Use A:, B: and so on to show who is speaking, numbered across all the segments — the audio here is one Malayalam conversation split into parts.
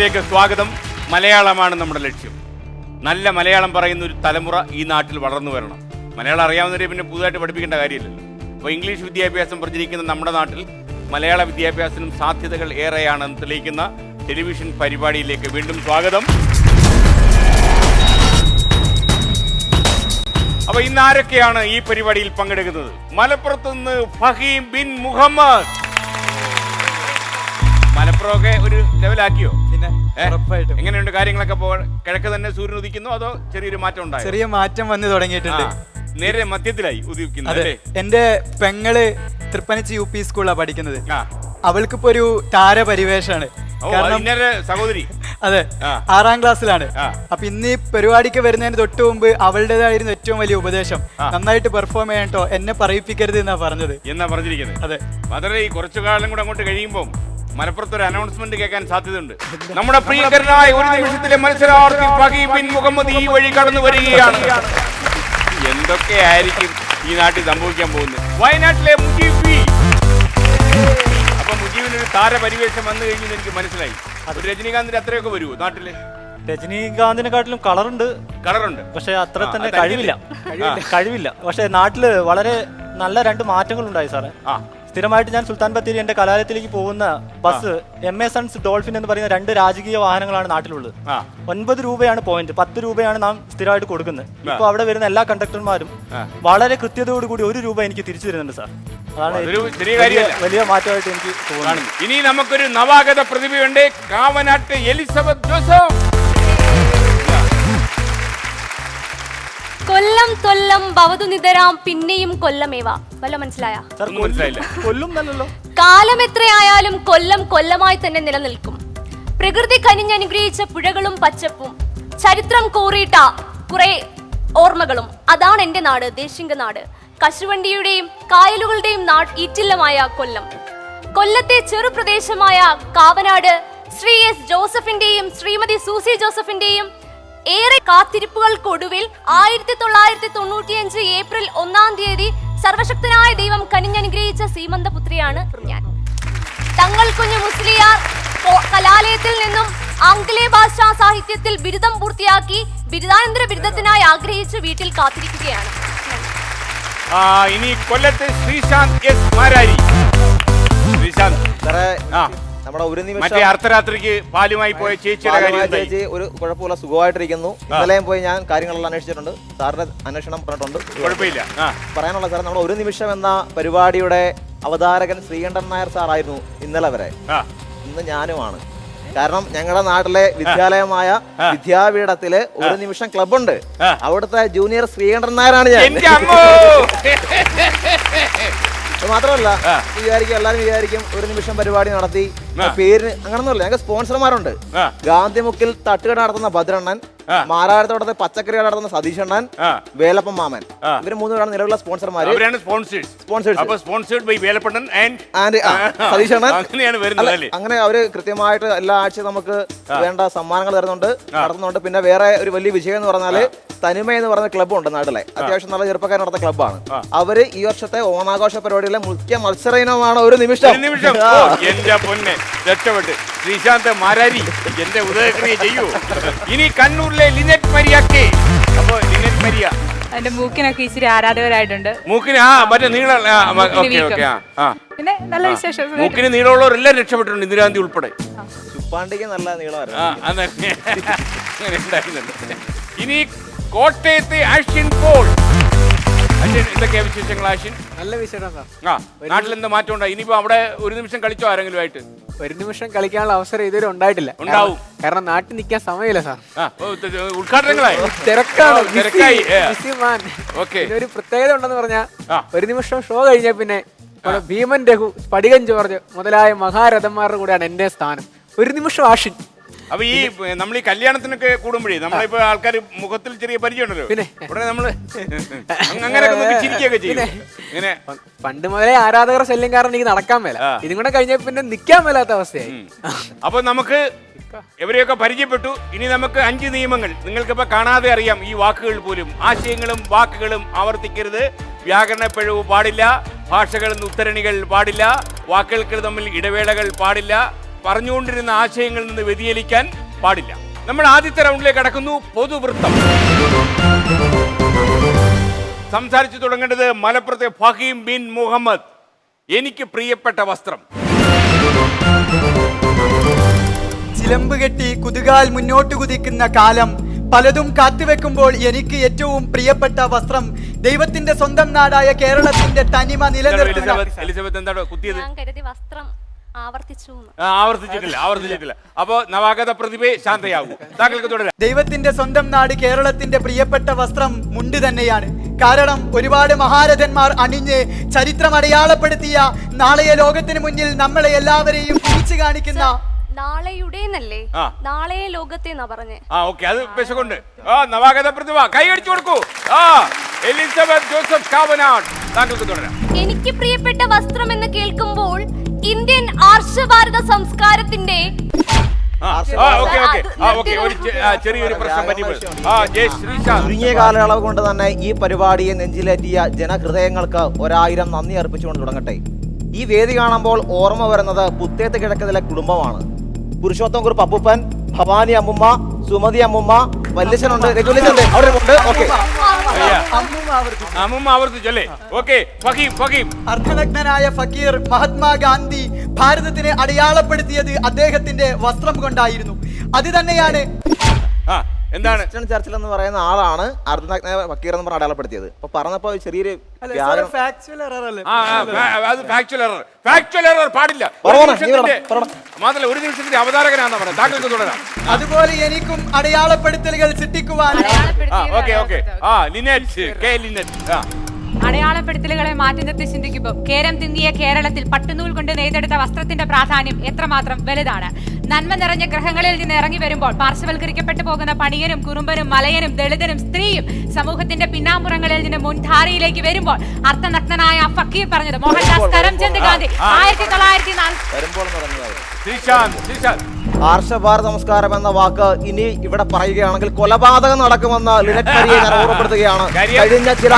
A: പരിപാടിയിലേക്ക് സ്വാഗതം. മലയാളമാണ് നമ്മുടെ ലക്ഷ്യം. നല്ല മലയാളം പറയുന്ന ഒരു തലമുറ ഈ നാട്ടിൽ വളർന്നു വരണം. മലയാളം അറിയാവുന്നവരെ പിന്നെ പുതുതായിട്ട് പഠിപ്പിക്കേണ്ട കാര്യമില്ലല്ലോ. അപ്പോൾ ഇംഗ്ലീഷ് വിദ്യാഭ്യാസം പ്രചരിക്കുന്ന നമ്മുടെ നാട്ടിൽ മലയാള വിദ്യാഭ്യാസത്തിനും സാധ്യതകൾ ഏറെയാണെന്ന് തെളിയിക്കുന്ന ടെലിവിഷൻ പരിപാടിയിലേക്ക് വീണ്ടും സ്വാഗതം. അപ്പൊ ഇന്ന് ആരൊക്കെയാണ് ഈ പരിപാടിയിൽ പങ്കെടുക്കുന്നത്? മലപ്പുറത്തുനിന്ന് ഫഹീം ബിൻ മുഹമ്മദ്. മലപ്പുറമൊക്കെ ഒരു ലെവലാക്കിയോ? എങ്ങനെയുണ്ട് കാര്യങ്ങളൊക്കെ? കിഴക്ക് തന്നെ സൂര്യൻ ഉദിക്കുന്നു അതോ ചെറിയൊരു മാറ്റം ഉണ്ടായോ?
B: ചെറിയ മാറ്റം വന്നു തുടങ്ങിയിട്ടുണ്ട്.
A: നേരെ മധ്യത്തിലായി ഉദിക്കുന്നത്.
B: എന്റെ പെങ്ങള് തൃപ്പനച്ചി UP സ്കൂളിലാണ് പഠിക്കുന്നത്. അവൾക്കിപ്പോ ഒരു താരപരിവേഷാണ്.
A: സഹോദരി
B: അതെ, 6ാം ക്ലാസ്സിലാണ്. അപ്പൊ ഇന്ന് ഈ പരിപാടിക്ക് വരുന്നതിന് തൊട്ട് മുമ്പ് അവളുടേതായിരുന്നു ഏറ്റവും വലിയ ഉപദേശം, നന്നായിട്ട് പെർഫോം ചെയ്യട്ടോ, എന്നെ പറയിപ്പിക്കരുത് എന്നാ പറഞ്ഞിരിക്കുന്നത്.
A: അതെ, മാത്രമല്ല ഈ കുറച്ചു കാലം കൂടെ അങ്ങോട്ട് കഴിയുമ്പോൾ മലപ്പുറത്ത് ഒരു അനൗൺസ്മെന്റ് കേൾക്കാൻ സാധ്യതയുണ്ട്. നമ്മുടെ പ്രിയങ്കരനായ ഒരു നിമിഷത്തിലെ മത്സരാർത്ഥി ഫഹീം ബിൻ മുഹമ്മദ് ഈ വഴി കടന്നു വരികയാണ്. എന്തൊക്കെയായിരിക്കും ഈ നാട്ടിൽ സംഭവിക്കാൻ പോകുന്നത്? വയനാട്ടിലെ മുജീബ്. അപ്പൊ മുജീബിനൊരു താരപരിവേഷം വന്നു കഴിഞ്ഞെന്ന് എനിക്ക് മനസ്സിലായി. ഒരു രജനീകാന്തിന് അത്രയൊക്കെ വരുമോ നാട്ടില്?
C: രജനീകാന്തിനെക്കാട്ടിലും കളറുണ്ട്. പക്ഷെ അത്ര തന്നെ കഴിവില്ല. പക്ഷെ നാട്ടില് വളരെ നല്ല 2 മാറ്റങ്ങൾ ഉണ്ടായി സാറേ. സ്ഥിരമായിട്ട് ഞാൻ സുൽത്താൻ ബത്തേരി എന്റെ കലാലയത്തിലേക്ക് പോകുന്ന ബസ് MA സൺസ് ഡോൾഫിൻ എന്ന് പറയുന്ന 2 രാജകീയ വാഹനങ്ങളാണ് നാട്ടിലുള്ളത്. 9 രൂപയാണ് പോയിന്റ്, 10 രൂപയാണ് നാം സ്ഥിരമായിട്ട് കൊടുക്കുന്നത്. ഇപ്പൊ അവിടെ വരുന്ന എല്ലാ കണ്ടക്ടർമാരും വളരെ കൃത്യതയോടുകൂടി 1 രൂപ എനിക്ക് തിരിച്ചു തരുന്നുണ്ട് സാർ. അതാണ് വലിയ മാറ്റമായിട്ട് എനിക്ക് തോന്നുന്നത്.
A: ഇനി നമുക്കൊരു നവാഗത പ്രതിഭയുണ്ട്, കാവനാട്ട് എലിസബത്ത് ജോസഫ്.
D: കൊല്ലം തൊല്ലം ഭവതു നിതരാം പിന്നെയും കൊല്ലമേവ. വല്ല മനസ്സിലായ?
C: കൊല്ലും നല്ലല്ലോ.
D: കാലം എത്രയായാലും കൊല്ലം കൊല്ലമായി തന്നെ നിലനിൽക്കും. പ്രകൃതി കനിഞ്ഞനുഗ്രഹിച്ച പുഴകളും പച്ചപ്പും ചരിത്രം കോറിയിട്ട കുറെ ഓർമ്മകളും. അതാണ് എന്റെ നാട്, ദേശിംഗ നാട്. കശുവണ്ടിയുടെയും കായലുകളുടെയും ഈറ്റില്ലമായ കൊല്ലം. കൊല്ലത്തെ ചെറുപ്രദേശമായ കാവനാട് ശ്രീ S ജോസഫിന്റെയും ശ്രീമതി സൂസി ജോസഫിന്റെയും ഏറെ കാത്തിരിപ്പുകൾക്കൊടുവിൽ 1995 ഏപ്രിൽ 1-ാം തീയതി സർവശക്തനായ ദൈവം കനിഞ്ഞനുഗ്രഹിച്ച സീമന്തപുത്രിയാണ് ഞാൻ. തങ്ങൾ കുഞ്ഞ് മുസ്ലിയാർ കലാലയത്തിൽ നിന്നും ആംഗലേയ ഭാഷാ സാഹിത്യത്തിൽ ബിരുദം പൂർത്തിയാക്കി ബിരുദാനന്തര ബിരുദത്തിനായി ആഗ്രഹിച്ച് വീട്ടിൽ കാത്തിരിക്കുകയാണ്.
A: ഇനി കൊല്ലത്തെ ശ്രീശാന്ത് S മാരാരി.
E: നമ്മുടെ ഒരു നിമിഷം
A: അർദ്ധരാത്രിക്ക് പാലുമായി പോയ ചേച്ചി
E: ഒരു കുഴപ്പമില്ല, സുഖമായിട്ടിരിക്കുന്നു. ഇന്നലെയും പോയി ഞാൻ കാര്യങ്ങളെല്ലാം അന്വേഷിച്ചിട്ടുണ്ട്. സാറിന്റെ അന്വേഷണം പറഞ്ഞിട്ടുണ്ട്,
A: കുഴപ്പമില്ല.
E: പറയാനുള്ള സാർ, നമ്മുടെ ഒരു നിമിഷം എന്ന പരിപാടിയുടെ അവതാരകൻ ശ്രീകണ്ഠൻ നായർ സാറായിരുന്നു ഇന്നലെ വരെ. ഇന്ന് ഞാനുമാണ്. കാരണം ഞങ്ങളുടെ നാട്ടിലെ വിദ്യാലയമായ വിദ്യാപീഠത്തില് ഒരു നിമിഷം ക്ലബുണ്ട്. അവിടുത്തെ ജൂനിയർ ശ്രീകണ്ഠൻ നായരാണ് ഞാൻ. മാത്രമല്ല എല്ലാരും വിചാരിക്കും ഒരു നിമിഷം പരിപാടി നടത്തി പേരിന് അങ്ങനൊന്നുമില്ല. ഞങ്ങൾക്ക് സ്പോൺസർമാരുണ്ട്. ഗാന്ധിമുക്കിൽ തട്ടുകട നടത്തുന്ന ഭദ്രണ്ണൻ, മാരായത്തോട്ടത്തെ പച്ചക്കറി നടത്തുന്ന സതീഷണ്ണൻ, വേലപ്പൻ മാമൻ, ഇവര് 3 പേരാണ് നിലവിലുള്ള സ്പോൺസർമാര്. അങ്ങനെ അവര് കൃത്യമായിട്ട് എല്ലാ ആഴ്ചയും നമുക്ക് വേണ്ട സമ്മാനങ്ങൾ തരുന്നുണ്ട്, നടത്തുന്നുണ്ട്. പിന്നെ വേറെ ഒരു വലിയ വിജയം എന്ന് പറഞ്ഞാല് തനിമ എന്ന് പറയുന്ന ക്ലബ്ബുണ്ട് നാട്ടിലെ. അത്യാവശ്യം നല്ല ചെറുപ്പക്കാർ നടത്തുന്ന ക്ലബ്ബാണ്. അവര് ഈ വർഷത്തെ ഓണാഘോഷ പരിപാടിയിലെ മുഖ്യ മത്സര ഇനമാണ് ഒരു നിമിഷം.
A: രക്ഷപ്പെട്ട് ശ്രീശാന്ത് മാരാരി എന്റെ ഉദയക്രിയ ചെയ്യൂ. ഇനി കണ്ണൂരിലെ ലിനറ്റ് മരിയാക്കെ. അപ്പൊ ലിനറ്റ് മരിയ
F: എന്റെ മൂക്കിനൊക്കെ ഇച്ചിരി ആരാധകരായിട്ടുണ്ട്.
A: മൂക്കിന് മറ്റേ നീള
F: പിന്നെ നല്ല വിശേഷം.
A: മൂക്കിന് നീളമുള്ളവരെല്ലാം രക്ഷപ്പെട്ടിട്ടുണ്ട്, ഇന്ദിരാഗാന്ധി ഉൾപ്പെടെ.
E: ചുപ്പാണ്ടിക്ക് നല്ല നീളമായിരുന്നു.
A: ഇനി കോട്ടയത്തെ ആഷ്യൻ പോൾ. എന്തൊക്കെയാ വിശേഷങ്ങൾ ആഷ്യൻ?
G: നല്ല വിശേഷം.
A: നാട്ടിൽ എന്താ മാറ്റം ഉണ്ടായി? ഇനിയിപ്പോ അവിടെ ഒരു നിമിഷം കളിച്ചോ ആരെങ്കിലും ആയിട്ട്?
G: ഒരു നിമിഷം കളിക്കാനുള്ള അവസരം ഇതുവരെ ഉണ്ടായിട്ടില്ല.
A: ഉണ്ടാവും,
G: കാരണം നാട്ടിൽ നിൽക്കാൻ സമയമില്ല സാർ.
A: ഉദ്ഘാടനങ്ങളായി
G: തിരക്കാണ്. ഒരു പ്രത്യേകത ഉണ്ടെന്ന് പറഞ്ഞാൽ ഒരു നിമിഷം ഷോ കഴിഞ്ഞാൽ പിന്നെ ഭീമൻ രഘു, സ്ഫടികൻ ജോർജ് മുതലായ മഹാരഥന്മാരുടെ കൂടെയാണ് എന്റെ സ്ഥാനം. ഒരു നിമിഷം ആഷിൻ.
A: അപ്പൊ ഈ നമ്മൾ ഈ കല്യാണത്തിനൊക്കെ കൂടുമ്പോഴേ നമ്മളിപ്പോ ആൾക്കാർ മുഖത്തിൽ ചെറിയ പരിചയം ഉണ്ടല്ലോ, പിന്നെ ഉടനെ നമ്മള് അങ്ങനെ ചിരിക്കുകയൊക്കെ ചെയ്യും. ഇങ്ങനെ
G: പണ്ട് മുതലേ ആരാധകർ ശല്യം കാരണം എനിക്ക് നടക്കാൻ മേല. ഇതും കൂടെ കഴിഞ്ഞ പിന്നെ നിൽക്കാൻ മേലാത്ത അവസ്ഥയായി.
A: അപ്പൊ നമുക്ക് ഇവരെയൊക്കെ പരിചയപ്പെട്ടു. ഇനി നമുക്ക് 5 നിയമങ്ങൾ. നിങ്ങൾക്കിപ്പോ കാണാതെ അറിയാം ഈ വാക്കുകൾ പോലും. ആശയങ്ങളും വാക്കുകളും ആവർത്തിക്കരുത്, വ്യാകരണ പിഴവ് പാടില്ല, ഭാഷകളിൽ നിന്ന് ഉദ്ധരണികൾ പാടില്ല, വാക്കുകൾക്ക് തമ്മിൽ ഇടവേളകൾ പാടില്ല, പറഞ്ഞുകൊണ്ടിരുന്ന ആശയങ്ങളിൽ നിന്ന് വ്യതിചലിക്കാൻ പാടില്ല. നമ്മൾ ആദ്യത്തെ റൗണ്ടിലേക്ക് കടക്കുന്നു. പൊതുവൃത്തം. സംസാരിച്ചു തുടങ്ങേണ്ടത് മലപ്പുറത്തെ ഫഹീം ബിൻ മുഹമ്മദ്. എനിക്ക് പ്രിയപ്പെട്ട വസ്ത്രം.
B: ചിലമ്പ് കെട്ടി കുതുകാൽ മുന്നോട്ട് കുതിക്കുന്ന കാലം, പലതും കാത്തുവെക്കുമ്പോൾ എനിക്ക് ഏറ്റവും പ്രിയപ്പെട്ട വസ്ത്രം ദൈവത്തിന്റെ സ്വന്തം നാടായ കേരളത്തിന്റെ തനിമ നിലനിർത്തുന്ന.
A: എലിസബത്ത് എന്താണ് കുത്തിയത്?
D: ഞാൻ കരുതി വസ്ത്രം ആവർത്തിച്ചു.
A: ആവർത്തിച്ചിട്ടില്ല. അപ്പോ നവാഗത പ്രതിഭയെ ശാന്തയാകൂ. താങ്കൾക്ക് തുടരാം.
B: ദൈവത്തിന്റെ സ്വന്തം നാട് കേരളത്തിന്റെ പ്രിയപ്പെട്ട വസ്ത്രം മുണ്ട് തന്നെയാണ്. കാരണം ഒരുപാട് മഹാരഥന്മാർ അണിഞ്ഞ് ചരിത്രം അടയാളപ്പെടുത്തിയ നാളെയ ലോകത്തിന് മുന്നിൽ നമ്മളെ എല്ലാവരെയും തിരിച്ചു കാണിക്കുന്ന.
D: നാളെയുടേന്നല്ലേ? നാളെ ലോകത്തെ പറഞ്ഞേ.
A: അത് പെശകൊണ്ട്. നവാഗത പ്രതിഭ കൈയടിച്ചു കൊടുക്കൂ. എലിസബത്ത് ജോസഫ് കാവനാട്, താങ്കൾക്ക് തുടരാം.
D: എനിക്ക് പ്രിയപ്പെട്ട വസ്ത്രം എന്ന് കേൾക്കുമ്പോൾ ഇന്ത്യൻ ആർഷഭാരത സംസ്കാരത്തിന്റെ
A: ചെറിയൊരു പ്രശ്നം പറ്റി.
E: ചുരുങ്ങിയ കാലയളവ് കൊണ്ട് തന്നെ ഈ പരിപാടിയെ നെഞ്ചിലേറ്റിയ ജനഹൃദയങ്ങൾക്ക് 1000 നന്ദി അർപ്പിച്ചുകൊണ്ട് തുടങ്ങട്ടെ. ഈ വേദി കാണുമ്പോൾ ഓർമ്മ വരുന്നത് പുത്തേത്ത് കിഴക്കതിലെ കുടുംബമാണ്. പുരുഷോത്തം കുറുപ്പ് അപ്പൂപ്പൻ, ഭവാനി അമ്മുമ്മ, സുമതി അമ്മുമ്മ, വല്യച്ഛനുണ്ട്, രഘുലിച്ചുണ്ട്, അവിടെ ഉണ്ട്.
B: അർദ്ധനഗ്നനായ ഫക്കീർ മഹാത്മാഗാന്ധി ഭാരതത്തിനെ അടയാളപ്പെടുത്തിയത് അദ്ദേഹത്തിന്റെ വസ്ത്രം കൊണ്ടായിരുന്നു. അത് തന്നെയാണ്
A: എന്താണ്
E: ചർച്ചിൽ എന്ന് പറയുന്ന ആളാണ് അർദ്ധനഗ്ന ഫക്കീർ എന്ന് പറഞ്ഞ അടയാളപ്പെടുത്തിയത്. അപ്പൊ പറഞ്ഞപ്പോ ചെറിയൊരു
A: പാടില്ല. മാത്രമല്ല ഒരു നിമിഷത്തിന്റെ അവതാരകനാണെന്ന് പറയാം. താങ്കൾക്ക് തുടരാം.
B: അതുപോലെ എനിക്കും അടയാളപ്പെടുത്തലുകൾ സൃഷ്ടിക്കുവാൻ.
F: അടയാളപ്പെടുത്തലുകളെ മാറ്റി നിർത്തി ചിന്തിക്കുമ്പോൾ കേരം തിന്നിയ കേരളത്തിൽ പട്ടുനൂൽ കൊണ്ട് നെയ്തെടുത്ത വസ്ത്രത്തിന്റെ പ്രാധാന്യം എത്രമാത്രം വലുതാണ്. നന്മ നിറഞ്ഞ ഗ്രഹങ്ങളിൽ നിന്ന് ഇറങ്ങി വരുമ്പോൾ പാർശ്വവൽക്കരിക്കപ്പെട്ടു പോകുന്ന പണിയനും കുറുമ്പനും മലയനും ദളിതനും സ്ത്രീയും സമൂഹത്തിന്റെ പിന്നാമ്പുറങ്ങളിൽ നിന്ന് മുൻധാരയിലേക്ക് വരുമ്പോൾ അർത്ഥനഗ്നനായ ഫക്കീർ പറഞ്ഞത് മോഹൻദാസ് കരംചന്ദ് ഗാന്ധി 1904.
E: ആർഷഭാരത സംസ്കാരം എന്ന വാക്ക് ഇനി ഇവിടെ പറയുകയാണെങ്കിൽ കൊലപാതകം നടക്കുമെന്ന് ലിനറ്റ് മരിയെ ഞാൻ ഓർമ്മപ്പെടുത്തുകയാണ്. കഴിഞ്ഞ ചില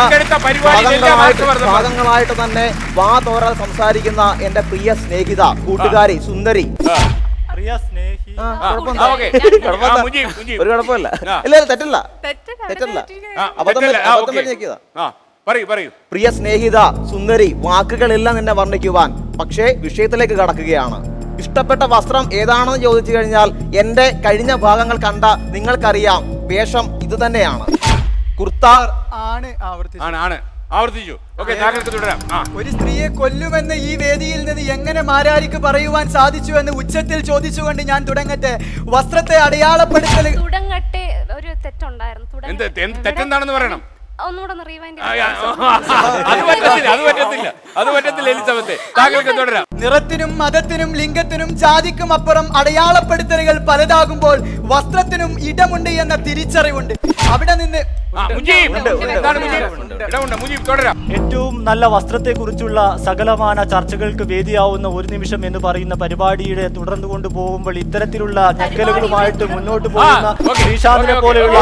E: ഭാഗങ്ങളായിട്ട് തന്നെ വാ തോരാതെ സംസാരിക്കുന്ന എന്റെ പ്രിയ സ്നേഹിത, കൂട്ടുകാരി, സുന്ദരി. ഒരു കുഴപ്പമില്ല. എല്ലാവരും തെറ്റല്ല. പ്രിയ സ്നേഹിത, സുന്ദരി, വാക്കുകളില്ല നിന്നെ വർണ്ണിക്കുവാൻ. പക്ഷേ വിഷയത്തിലേക്ക് കടക്കുകയാണ്. ഇഷ്ടപ്പെട്ട വസ്ത്രം ഏതാണെന്ന് ചോദിച്ചു കഴിഞ്ഞാൽ എന്റെ കഴിഞ്ഞ ഭാഗങ്ങൾ കണ്ട നിങ്ങൾക്കറിയാം, വേഷം ഇത് തന്നെയാണ്. കുർത്ത
B: ആണ്.
A: ആവർത്തിച്ചു.
B: ഒരു സ്ത്രീയെ കൊല്ലുമെന്ന് ഈ വേദിയിൽ നിന്ന് എങ്ങനെ മാരാരിക്ക് പറയുവാൻ സാധിച്ചു എന്ന് ഉച്ചത്തിൽ ചോദിച്ചുകൊണ്ട് ഞാൻ തുടങ്ങട്ടെ. വസ്ത്രത്തെ അടയാളപ്പെടുത്തൽ
D: തുടങ്ങട്ടെ. ഒരു തെറ്റുണ്ടായിരുന്നു.
A: തെറ്റെന്താണെന്ന് പറയണം.
D: ഒന്നുകൂടെ റീവൈൻഡ്.
B: നിറത്തിനും മതത്തിനും ലിംഗത്തിനും ജാതിക്കും അപ്പുറം അടയാളപ്പെടുത്തലുകൾ പലതാകുമ്പോൾ വസ്ത്രത്തിനും ഇടമുണ്ട് എന്ന തിരിച്ചറിവുണ്ട്. അവിടെ നിന്ന്
C: ഏറ്റവും നല്ല വസ്ത്രത്തെ കുറിച്ചുള്ള സകലമാന ചർച്ചകൾക്ക് വേദിയാവുന്ന ഒരു നിമിഷം എന്ന് പറയുന്ന പരിപാടിയുടെ തുടർന്നു കൊണ്ടുപോകുമ്പോൾ ഇത്തരത്തിലുള്ള ഞെക്കലുകളുമായിട്ട് മുന്നോട്ട് പോകുന്ന ശ്രീശാന്തിനെ പോലെയുള്ള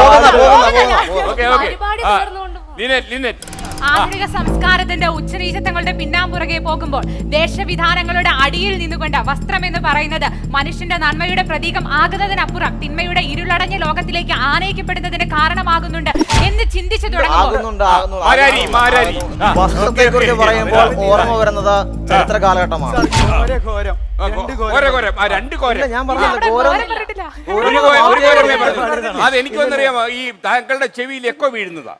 F: ആധുനിക സംസ്കാരത്തിന്റെ ഉച്ചനീചത്വങ്ങളുടെ പിന്നാമ്പുറകെ പോകുമ്പോൾ ദേശവിധാനങ്ങളുടെ അടിയിൽ നിന്നുകൊണ്ട് വസ്ത്രം എന്ന് പറയുന്നത് മനുഷ്യന്റെ നന്മയുടെ പ്രതീകം ആകുന്നതിനപ്പുറം തിന്മയുടെ ഇരുളടഞ്ഞ ലോകത്തിലേക്ക് ആനയിക്കപ്പെടുന്നതിന് കാരണമാകുന്നുണ്ട് എന്ന് ചിന്തിച്ചു തുടങ്ങുന്നുണ്ട്.
E: വസ്ത്രത്തെക്കുറിച്ച് പറയുമ്പോൾ ഓർമ്മ വരുന്നത് ചരിത്ര കാലഘട്ടമാണ്.
A: അതെനിക്കൊന്നറിയാമോ, ഈ താങ്കളുടെ ചെവിയിൽ എക്കോ വീഴുന്നതാ.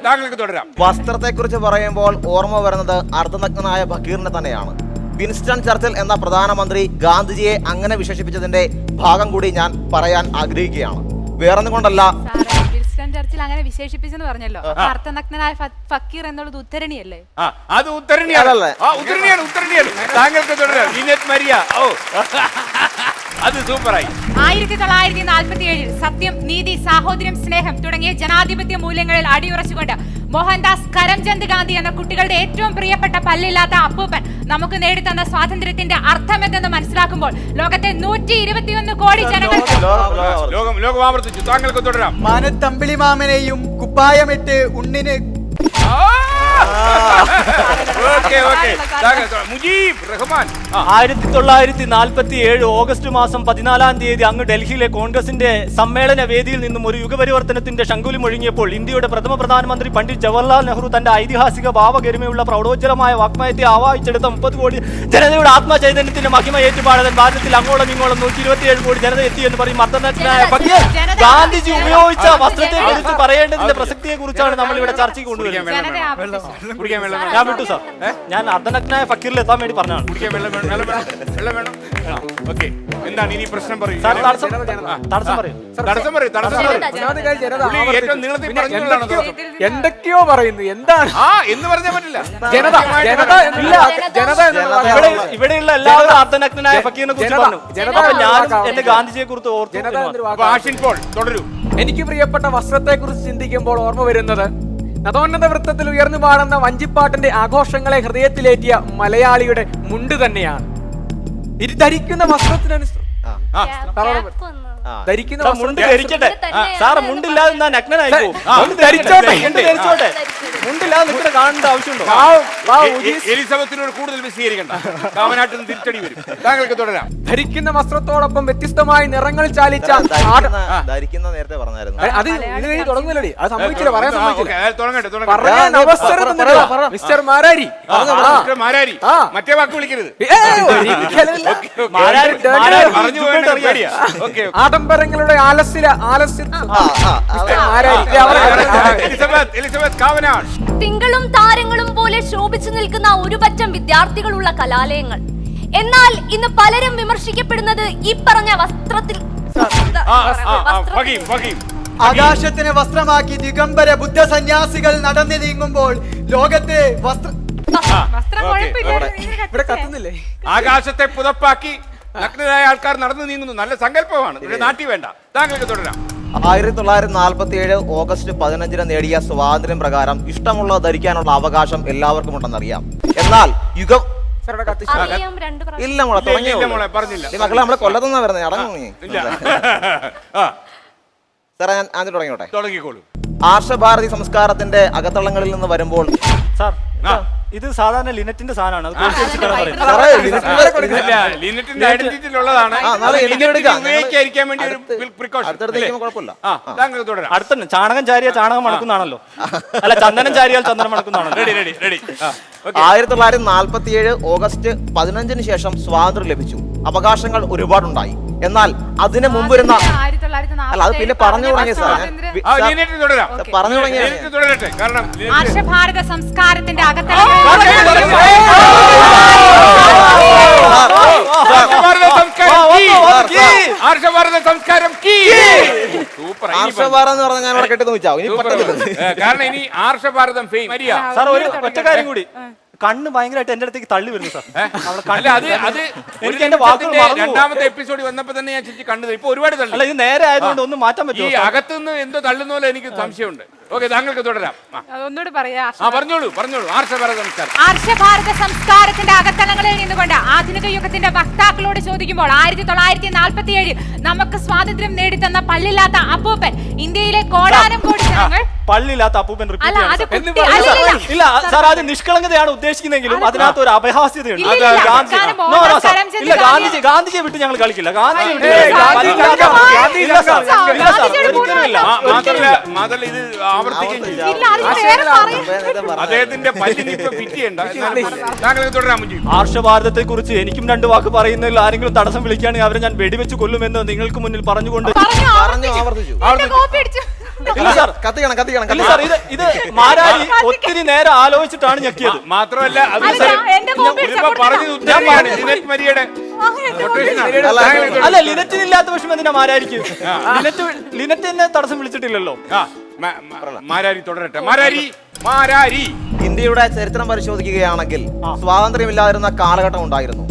A: താങ്കൾക്ക് തുടരാം.
E: വസ്ത്രത്തെക്കുറിച്ച് പറയുമ്പോൾ ഓർമ്മ വരുന്നത് അർദ്ധനഗ്നനായ ഫക്കീറിനെ തന്നെയാണ്. വിൻസ്റ്റൺ ചർച്ചിൽ എന്ന പ്രധാനമന്ത്രി ഗാന്ധിജിയെ അങ്ങനെ വിശേഷിപ്പിച്ചതിന്റെ ഭാഗം കൂടി ഞാൻ പറയാൻ ആഗ്രഹിക്കുകയാണ്. വേറൊന്നും കൊണ്ടല്ല,
F: ചർച്ചിൽ അങ്ങനെ വിശേഷിപ്പിച്ചെന്ന് പറഞ്ഞല്ലോ. അർത്ഥനഗ്നനായ ഫക്കീർ എന്നുള്ളത് ഉദ്ധരണിയല്ലേ?
A: അത് ഉദ്ധരണിയാണ്. താങ്കൾക്ക് തുടരാം. Lynette Maria. അത് സൂപ്പറായി.
F: 1947 സത്യം, നീതി, സാഹോദര്യം, സ്നേഹം തുടങ്ങിയ ജനാധിപത്യ മൂല്യങ്ങളിൽ അടിയുറച്ചുകൊണ്ട് മോഹൻദാസ് കരംചന്ദ് ഗാന്ധി എന്ന കുട്ടികളുടെ ഏറ്റവും പ്രിയപ്പെട്ട പല്ലില്ലാത്ത അപ്പൂപ്പൻ നമുക്ക് നേടിത്തന്ന സ്വാതന്ത്ര്യത്തിന്റെ അർത്ഥം എന്തെന്ന് മനസ്സിലാക്കുമ്പോൾ ലോകത്തെ 121 കോടി ജനങ്ങൾക്ക്
A: താങ്കൾക്ക് തുടരാം.
B: മാനത്തമ്പിളി മാമനെയും കുപ്പായമിട്ട് ഉണ്ണിന്
A: okay okay Mujeeb Rahman
C: 1947 August മാസം 14 തീയതി അങ്ങ് ഡൽഹിയിലെ കോൺഗ്രസിന്റെ സമ്മേളന വേദിയിൽ നിന്നും ഒരു യുഗപരിവർത്തനത്തിന്റെ ശങ്കുലി മുഴങ്ങിയപ്പോൾ ഇന്ത്യയുടെ പ്രഥമ പ്രധാനമന്ത്രി പണ്ഡിറ്റ് ജവഹർലാൽ നെഹ്റു തന്റെ ഐതിഹാസിക ഭാവഗരിമയുള്ള പ്രൗഢോജ്ജലമായ വാഗ്മയത്തെ ആവാഹിച്ചെടുത്ത 30 കോടി ജനതയുടെ ആത്മചൈതന്യത്തിന്റെ മഹിമ ഏറ്റുപാടുന്ന ഭാരതത്തിൽ അങ്ങോളം ഇങ്ങോളം 127 കോടി ജനത എത്തി എന്ന് പറയും അർദ്ധനഗ്നായ ഫക്കീർ ഗാന്ധിജി ഉപയോഗിച്ച വസ്ത്രത്തെ കുറിച്ച് പറയേണ്ടതിന്റെ പ്രസക്തിയെ കുറിച്ചാണ് നമ്മൾ ഇവിടെ ചർച്ചയ്ക്ക് കൊണ്ടുവരുന്നത്.
A: കുടിക്കാൻ വെള്ളം
C: ഞാൻ വിട്ടു സാർ, ഞാൻ അർദ്ധനഗ്നായ ഫക്കീറിൽ എത്താൻ വേണ്ടി പറഞ്ഞാണ്.
A: കുടിക്കാൻ വെള്ളം വേണം. ഓക്കെ, എന്താണ് ഇനി പ്രശ്നം പറയും?
C: സാർ തടസ്സം പറയും.
A: തടസ്സം പറയും. ഏറ്റവും നീളത്തിൽ പറഞ്ഞുള്ളതാണ്.
G: എന്തൊക്കെയോ പറയുന്നു, എന്താണ്
A: എന്ന് പറഞ്ഞാൽ പറ്റില്ല.
G: ജനത
C: ഇവിടെയുള്ള എല്ലാവരും അർദ്ധനഗ്നായ ഫക്കീറിനെ കുറിച്ച് പറഞ്ഞു. അപ്പൊ ഞാൻ എന്റെ ഗാന്ധിജിയെ കുറിച്ച്
A: തുടരൂ.
G: എനിക്ക് പ്രിയപ്പെട്ട വസ്ത്രത്തെ കുറിച്ച് ചിന്തിക്കുമ്പോൾ ഓർമ്മ വരുന്നത് നദോന്നത വൃത്തത്തിൽ ഉയർന്നു പാടുന്ന വഞ്ചിപ്പാട്ടിന്റെ ആഘോഷങ്ങളെ ഹൃദയത്തിലേറ്റിയ മലയാളിയുടെ മുണ്ട് തന്നെയാണ്. ഇത് ധരിക്കുന്ന വസ്ത്രത്തിനനുസരിച്ച് ധരിക്കുന്ന
C: മുണ്ട് ധരിക്കട്ടെ സാർ. മുണ്ടില്ലാതെ ഞാൻ നഗ്നനായി പോകും. ധരിച്ചോട്ടെ. മുണ്ടില്ലാതെ നിൽക്കുന്ന കാണേണ്ട ആവശ്യമുണ്ടോ?
A: എലിസബത്തിനോട് കൂടുതൽ വിശദീകരിക്കണ്ട. കാമനാട്ടിൽ തിരിച്ചടി വരും. താങ്കൾക്ക് തുടരാം.
G: ധരിക്കുന്ന വസ്ത്രത്തോടൊപ്പം വ്യത്യസ്തമായ നിറങ്ങൾ ചാലിച്ച
E: ധരിക്കുന്ന നേരത്തെ പറഞ്ഞായിരുന്നു.
G: അത് ഇത് കഴിഞ്ഞ് തുടങ്ങുന്നില്ലടി, അത് സംഭവിച്ചില്ല, പറയാൻ
A: തുടങ്ങട്ടെ.
G: പറയാൻ അവസരം മിസ്റ്റർ മാരാരി.
A: മറ്റേ വാക്ക് വിളിക്കരുത്.
G: ആഡംബരങ്ങളുടെ
D: തിങ്കളും താരങ്ങളും പോലെ ശോഭിച്ചു നിൽക്കുന്ന ഒരു പറ്റം വിദ്യാർത്ഥികളുള്ള കലാലയങ്ങൾ. എന്നാൽ ഇന്ന് പലരും വിമർശിക്കപ്പെടുന്നത് ഈ പറഞ്ഞ വസ്ത്രത്തിൽ
B: ആകാശത്തിന് വസ്ത്രമാക്കി ദിഗംബര ബുദ്ധ സന്യാസികൾ നടന്നു നീങ്ങുമ്പോൾ ലോകത്തെ
G: ഇവിടെ കത്തുന്നില്ലേ?
A: ആകാശത്തെ പുതപ്പാക്കി നഗ്നരായ ആൾക്കാർ നടന്നു നീങ്ങുന്നു. നല്ല സങ്കല്പമാണ്. നാട്ടി വേണ്ട. താങ്കൾക്ക് തുടരാം.
E: 1947 ഓഗസ്റ്റ് 15 നേടിയ സ്വാതന്ത്ര്യം പ്രകാരം ഇഷ്ടമുള്ളത് ധരിക്കാനുള്ള അവകാശം എല്ലാവർക്കും ഉണ്ടെന്നറിയാം. എന്നാൽ യുഗം ഇല്ല മോളെ,
A: പറഞ്ഞില്ല.
E: മക്കളെ നമ്മളെ കൊല്ലത്തുനിന്നാ വരുന്നത്. അടങ്ങി സാറേ, ഞാൻ ആദ്യം തുടങ്ങിയോട്ടെ.
A: തുടങ്ങിക്കോളൂ.
E: ആർഷഭാരതി സംസ്കാരത്തിന്റെ അകത്തളങ്ങളിൽ നിന്ന് വരുമ്പോൾ
C: സാർ, ഇത് സാധാരണ ലിനറ്റിന്റെ സാധനമാണ്. അടുത്ത ചാണകം ചാരിയ ചാണകം മണക്കുന്നതാണല്ലോ, അല്ല ചന്ദനം ചാരിയാൽ ചന്ദനം മണക്കുന്നതാണല്ലോ.
E: 1947 ഓഗസ്റ്റ് 15 ശേഷം സ്വാതന്ത്ര്യം ലഭിച്ചു. അവകാശങ്ങൾ ഒരുപാടുണ്ടായി. എന്നാൽ അതിന് മുമ്പ് വരുന്ന അല്ല, അത് പിന്നെ പറഞ്ഞു തുടങ്ങിയ പറഞ്ഞു തുടങ്ങിയ
F: ആർഷഭാരത സംസ്കാരത്തിന്റെ
E: ആർഷഭാരതം എന്ന് പറഞ്ഞാൽ ഞാൻ അവിടെ കെട്ടി നോക്കിച്ചാവും. ഇനി
A: കാരണം ഇനി ആർഷഭാരതം
C: സാർ ഒരു ഒറ്റ കാര്യം കൂടി, കണ്ണ് ഭയങ്കരമായിട്ട് എന്റെ അടുത്തേക്ക് തള്ളി വരുന്നു സാർ.
A: എനിക്ക് എന്റെ വാക്കുകൾ രണ്ടാമത്തെ എപ്പിസോഡ് വന്നപ്പോ തന്നെ ഞാൻ ചേച്ചി കണ്ടത്. ഇപ്പൊ ഒരുപാട് തള്ളി.
C: അല്ല, ഇത് നേരെ ആയതുകൊണ്ട് ഒന്നും മാറ്റാൻ പറ്റും.
A: ഈ അകത്തുനിന്ന് എന്തോ തള്ളുന്ന പോലെ എനിക്ക് സംശയമുണ്ട്. ഓക്കെ, താങ്കൾക്ക് തുടരാം.
F: ഒന്നുകൂടി പറയാ.
A: പറഞ്ഞോളൂ. ആർഷഭാരത സംസ്കാരം.
F: ആർഷഭാരത സംസ്കാരത്തിന്റെ അകത്തളങ്ങളിൽ നിന്നുകൊണ്ട് ആധുനിക യുഗത്തിന്റെ വക്താക്കളോട് ചോദിക്കുമ്പോൾ 1947 നമുക്ക് സ്വാതന്ത്ര്യം നേടിത്തന്ന പള്ളില്ലാത്ത അപ്പൂപ്പൻ ഇന്ത്യയിലെ കോടാനും കോടി ജനങ്ങൾ
C: പള്ളിയില്ലാത്ത അപ്പൂപ്പൻ ഇല്ല സാർ, അത് നിഷ്കളങ്കതയാണ് ഉദ്ദേശിക്കുന്നെങ്കിലും അതിനകത്ത് ഒരു അപഹാസ്യതയുണ്ട്. ഗാന്ധിജിയെ വിട്ട് ഞങ്ങൾ കളിക്കില്ല.
A: അദ്ദേഹത്തിന്റെ
C: ആർഷഭാരതത്തെ കുറിച്ച് എനിക്കും 2 വാക്ക് പറയുന്നതിൽ ആരെങ്കിലും തടസ്സം വിളിക്കുകയാണെങ്കിൽ അവരെ ഞാൻ വെടിവെച്ച് കൊല്ലുമെന്ന് നിങ്ങൾക്ക് മുന്നിൽ പറഞ്ഞുകൊണ്ട് ഇത് മാരാരി ഒത്തിരി നേരം ആലോചിച്ചിട്ടാണ് ഞെക്കിയത്.
A: മാത്രമല്ല
C: അല്ല, ലിനറ്റിനില്ലാത്ത വിഷയം എന്തിനാ മാരാരിക്ക്? ലിനറ്റ് എന്നെ തടസ്സം വിളിച്ചിട്ടില്ലല്ലോ.
A: മാരാരി തുടരട്ടെ. മാരാരി
E: ഇന്ത്യയുടെ ചരിത്രം പരിശോധിക്കുകയാണെങ്കിൽ സ്വാതന്ത്ര്യമില്ലാതിരുന്ന കാലഘട്ടം ഉണ്ടായിരുന്നു.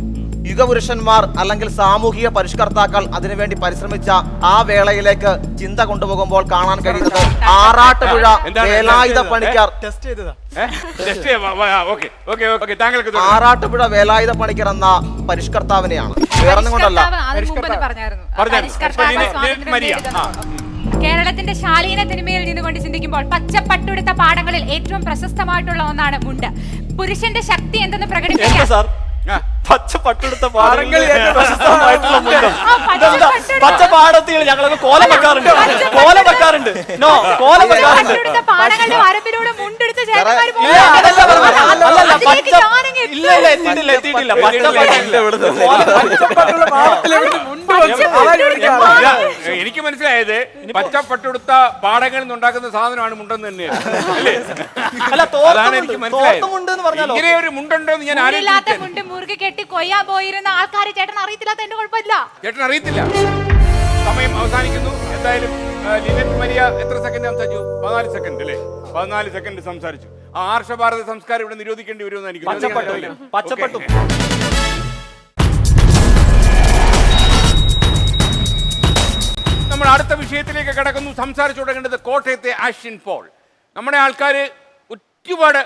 E: യുഗപുരുഷന്മാർ അല്ലെങ്കിൽ സാമൂഹിക പരിഷ്കർത്താക്കൾ അതിനുവേണ്ടി പരിശ്രമിച്ച ആ വേളയിലേക്ക് ചിന്ത കൊണ്ടുപോകുമ്പോൾ കാണാൻ കഴിയുന്നത് ആറാട്ടുപുഴ വേലായുധ പണിക്കർ ആറാട്ടുപുഴ വേലായുധ പണിക്കർ എന്ന പരിഷ്കർത്താവിനെയാണ്. വേറൊന്നും കൊണ്ടല്ല.
F: കേരളത്തിന്റെ ശാലീന തനിമയിൽ നിന്നുകൊണ്ട് ചിന്തിക്കുമ്പോൾ പച്ചപ്പട്ടുടുത്ത പാടങ്ങളിൽ ഏറ്റവും പ്രശസ്തമായിട്ടുള്ള ഒന്നാണ് മുണ്ട്. പുരുഷന്റെ ശക്തി എന്തെന്ന് പ്രകടിപ്പിക്കാൻ
C: സാർ പച്ച പട്ടെടുത്ത പാടങ്ങളിൽ പച്ച പാടത്തിൽ ഞങ്ങളൊക്കെ കോലം വെക്കാറുണ്ട്. നോ കോലം വെക്കാറുണ്ട്.
F: പട്ടുടുത്ത പാടങ്ങളുടെ വരമ്പിലൂടെ മുണ്ടെടുത്ത് ചേട്ടന്മാര്
C: എത്തിയിട്ടില്ല.
A: എനിക്ക് മനസ്സിലായത് പച്ചപ്പട്ടുടുത്ത പാടങ്ങളിൽ നിന്നുണ്ടാക്കുന്ന സാധനമാണ് മുണ്ടെന്ന് തന്നെയാണ്. അതാണ് എനിക്ക് മനസ്സിലായത്. ഇങ്ങനെ ഒരു മുണ്ടുണ്ടോ എന്ന് ഞാൻ
F: മുണ്ടില്ലാത്ത മുണ്ട് മുറുകെ കെട്ടി കൊയ്യാൻ പോയിരുന്ന ആൾക്കാരെ ചേട്ടൻ അറിയത്തില്ലാത്ത എന്റെ കുഴപ്പമില്ല.
A: ചേട്ടൻ അറിയത്തില്ല. സമയം അവസാനിക്കുന്നു. എന്തായാലും ലിനറ്റ് മരിയ എത്ര സെക്കൻഡ് സംസാരിച്ചു? 14 സെക്കൻഡ് അല്ലേ? 14 സെക്കൻഡ് സംസാരിച്ചു. ആ ആർഷഭാരത സംസ്കാരം ഇവിടെ നിരോധിക്കേണ്ടി വരുമെന്ന് എനിക്ക്
C: പച്ചപ്പട്ടും
A: നമ്മൾ അടുത്ത വിഷയത്തിലേക്ക് കടക്കുന്നു. സംസാരിച്ചു തുടങ്ങേണ്ടത് കോട്ടയത്തെ ആഷ്യൻ പോൾ. നമ്മുടെ ആൾക്കാർ ഒരുപാട്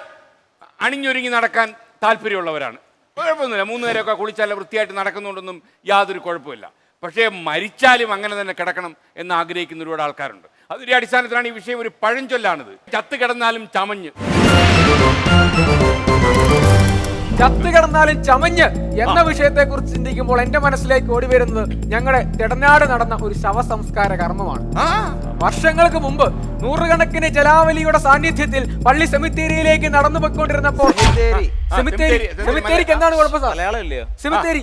A: അണിഞ്ഞൊരുങ്ങി നടക്കാൻ താല്പര്യമുള്ളവരാണ്. കുഴപ്പമൊന്നുമില്ല. 3 നേരമൊക്കെ കുളിച്ചാൽ വൃത്തിയായിട്ട് നടക്കുന്നുണ്ടെന്നും യാതൊരു കുഴപ്പമില്ല. പക്ഷേ മരിച്ചാലും അങ്ങനെ തന്നെ കിടക്കണം എന്ന് ആഗ്രഹിക്കുന്ന ഒരുപാട് ആൾക്കാരുണ്ട്. അതിൻ്റെ അടിസ്ഥാനത്തിലാണ് ഈ വിഷയം ഒരു പഴഞ്ചൊല്ലാണിത്. ചത്ത് കിടന്നാലും ചമഞ്ഞ്.
G: ചത്ത് കിടന്നാലും ചമഞ്ഞ് എന്ന വിഷയത്തെ കുറിച്ച് ചിന്തിക്കുമ്പോൾ എന്റെ മനസ്സിലേക്ക് ഓടി വരുന്നത് ഞങ്ങളുടെ തെടനാട് നടന്ന ഒരു ശവസംസ്കാര കർമ്മമാണ്. വർഷങ്ങൾക്ക് മുമ്പ് നൂറുകണക്കിന് ജലാവലിയുടെ സാന്നിധ്യത്തിൽ പള്ളി സെമിത്തേരിയിലേക്ക് നടന്നു പോയിക്കൊണ്ടിരുന്നപ്പോൾ സെമിത്തേരിക്ക് എന്താണ് കുഴപ്പം?
E: മലയാളം ഇല്ലയോ?
G: സെമിത്തേരി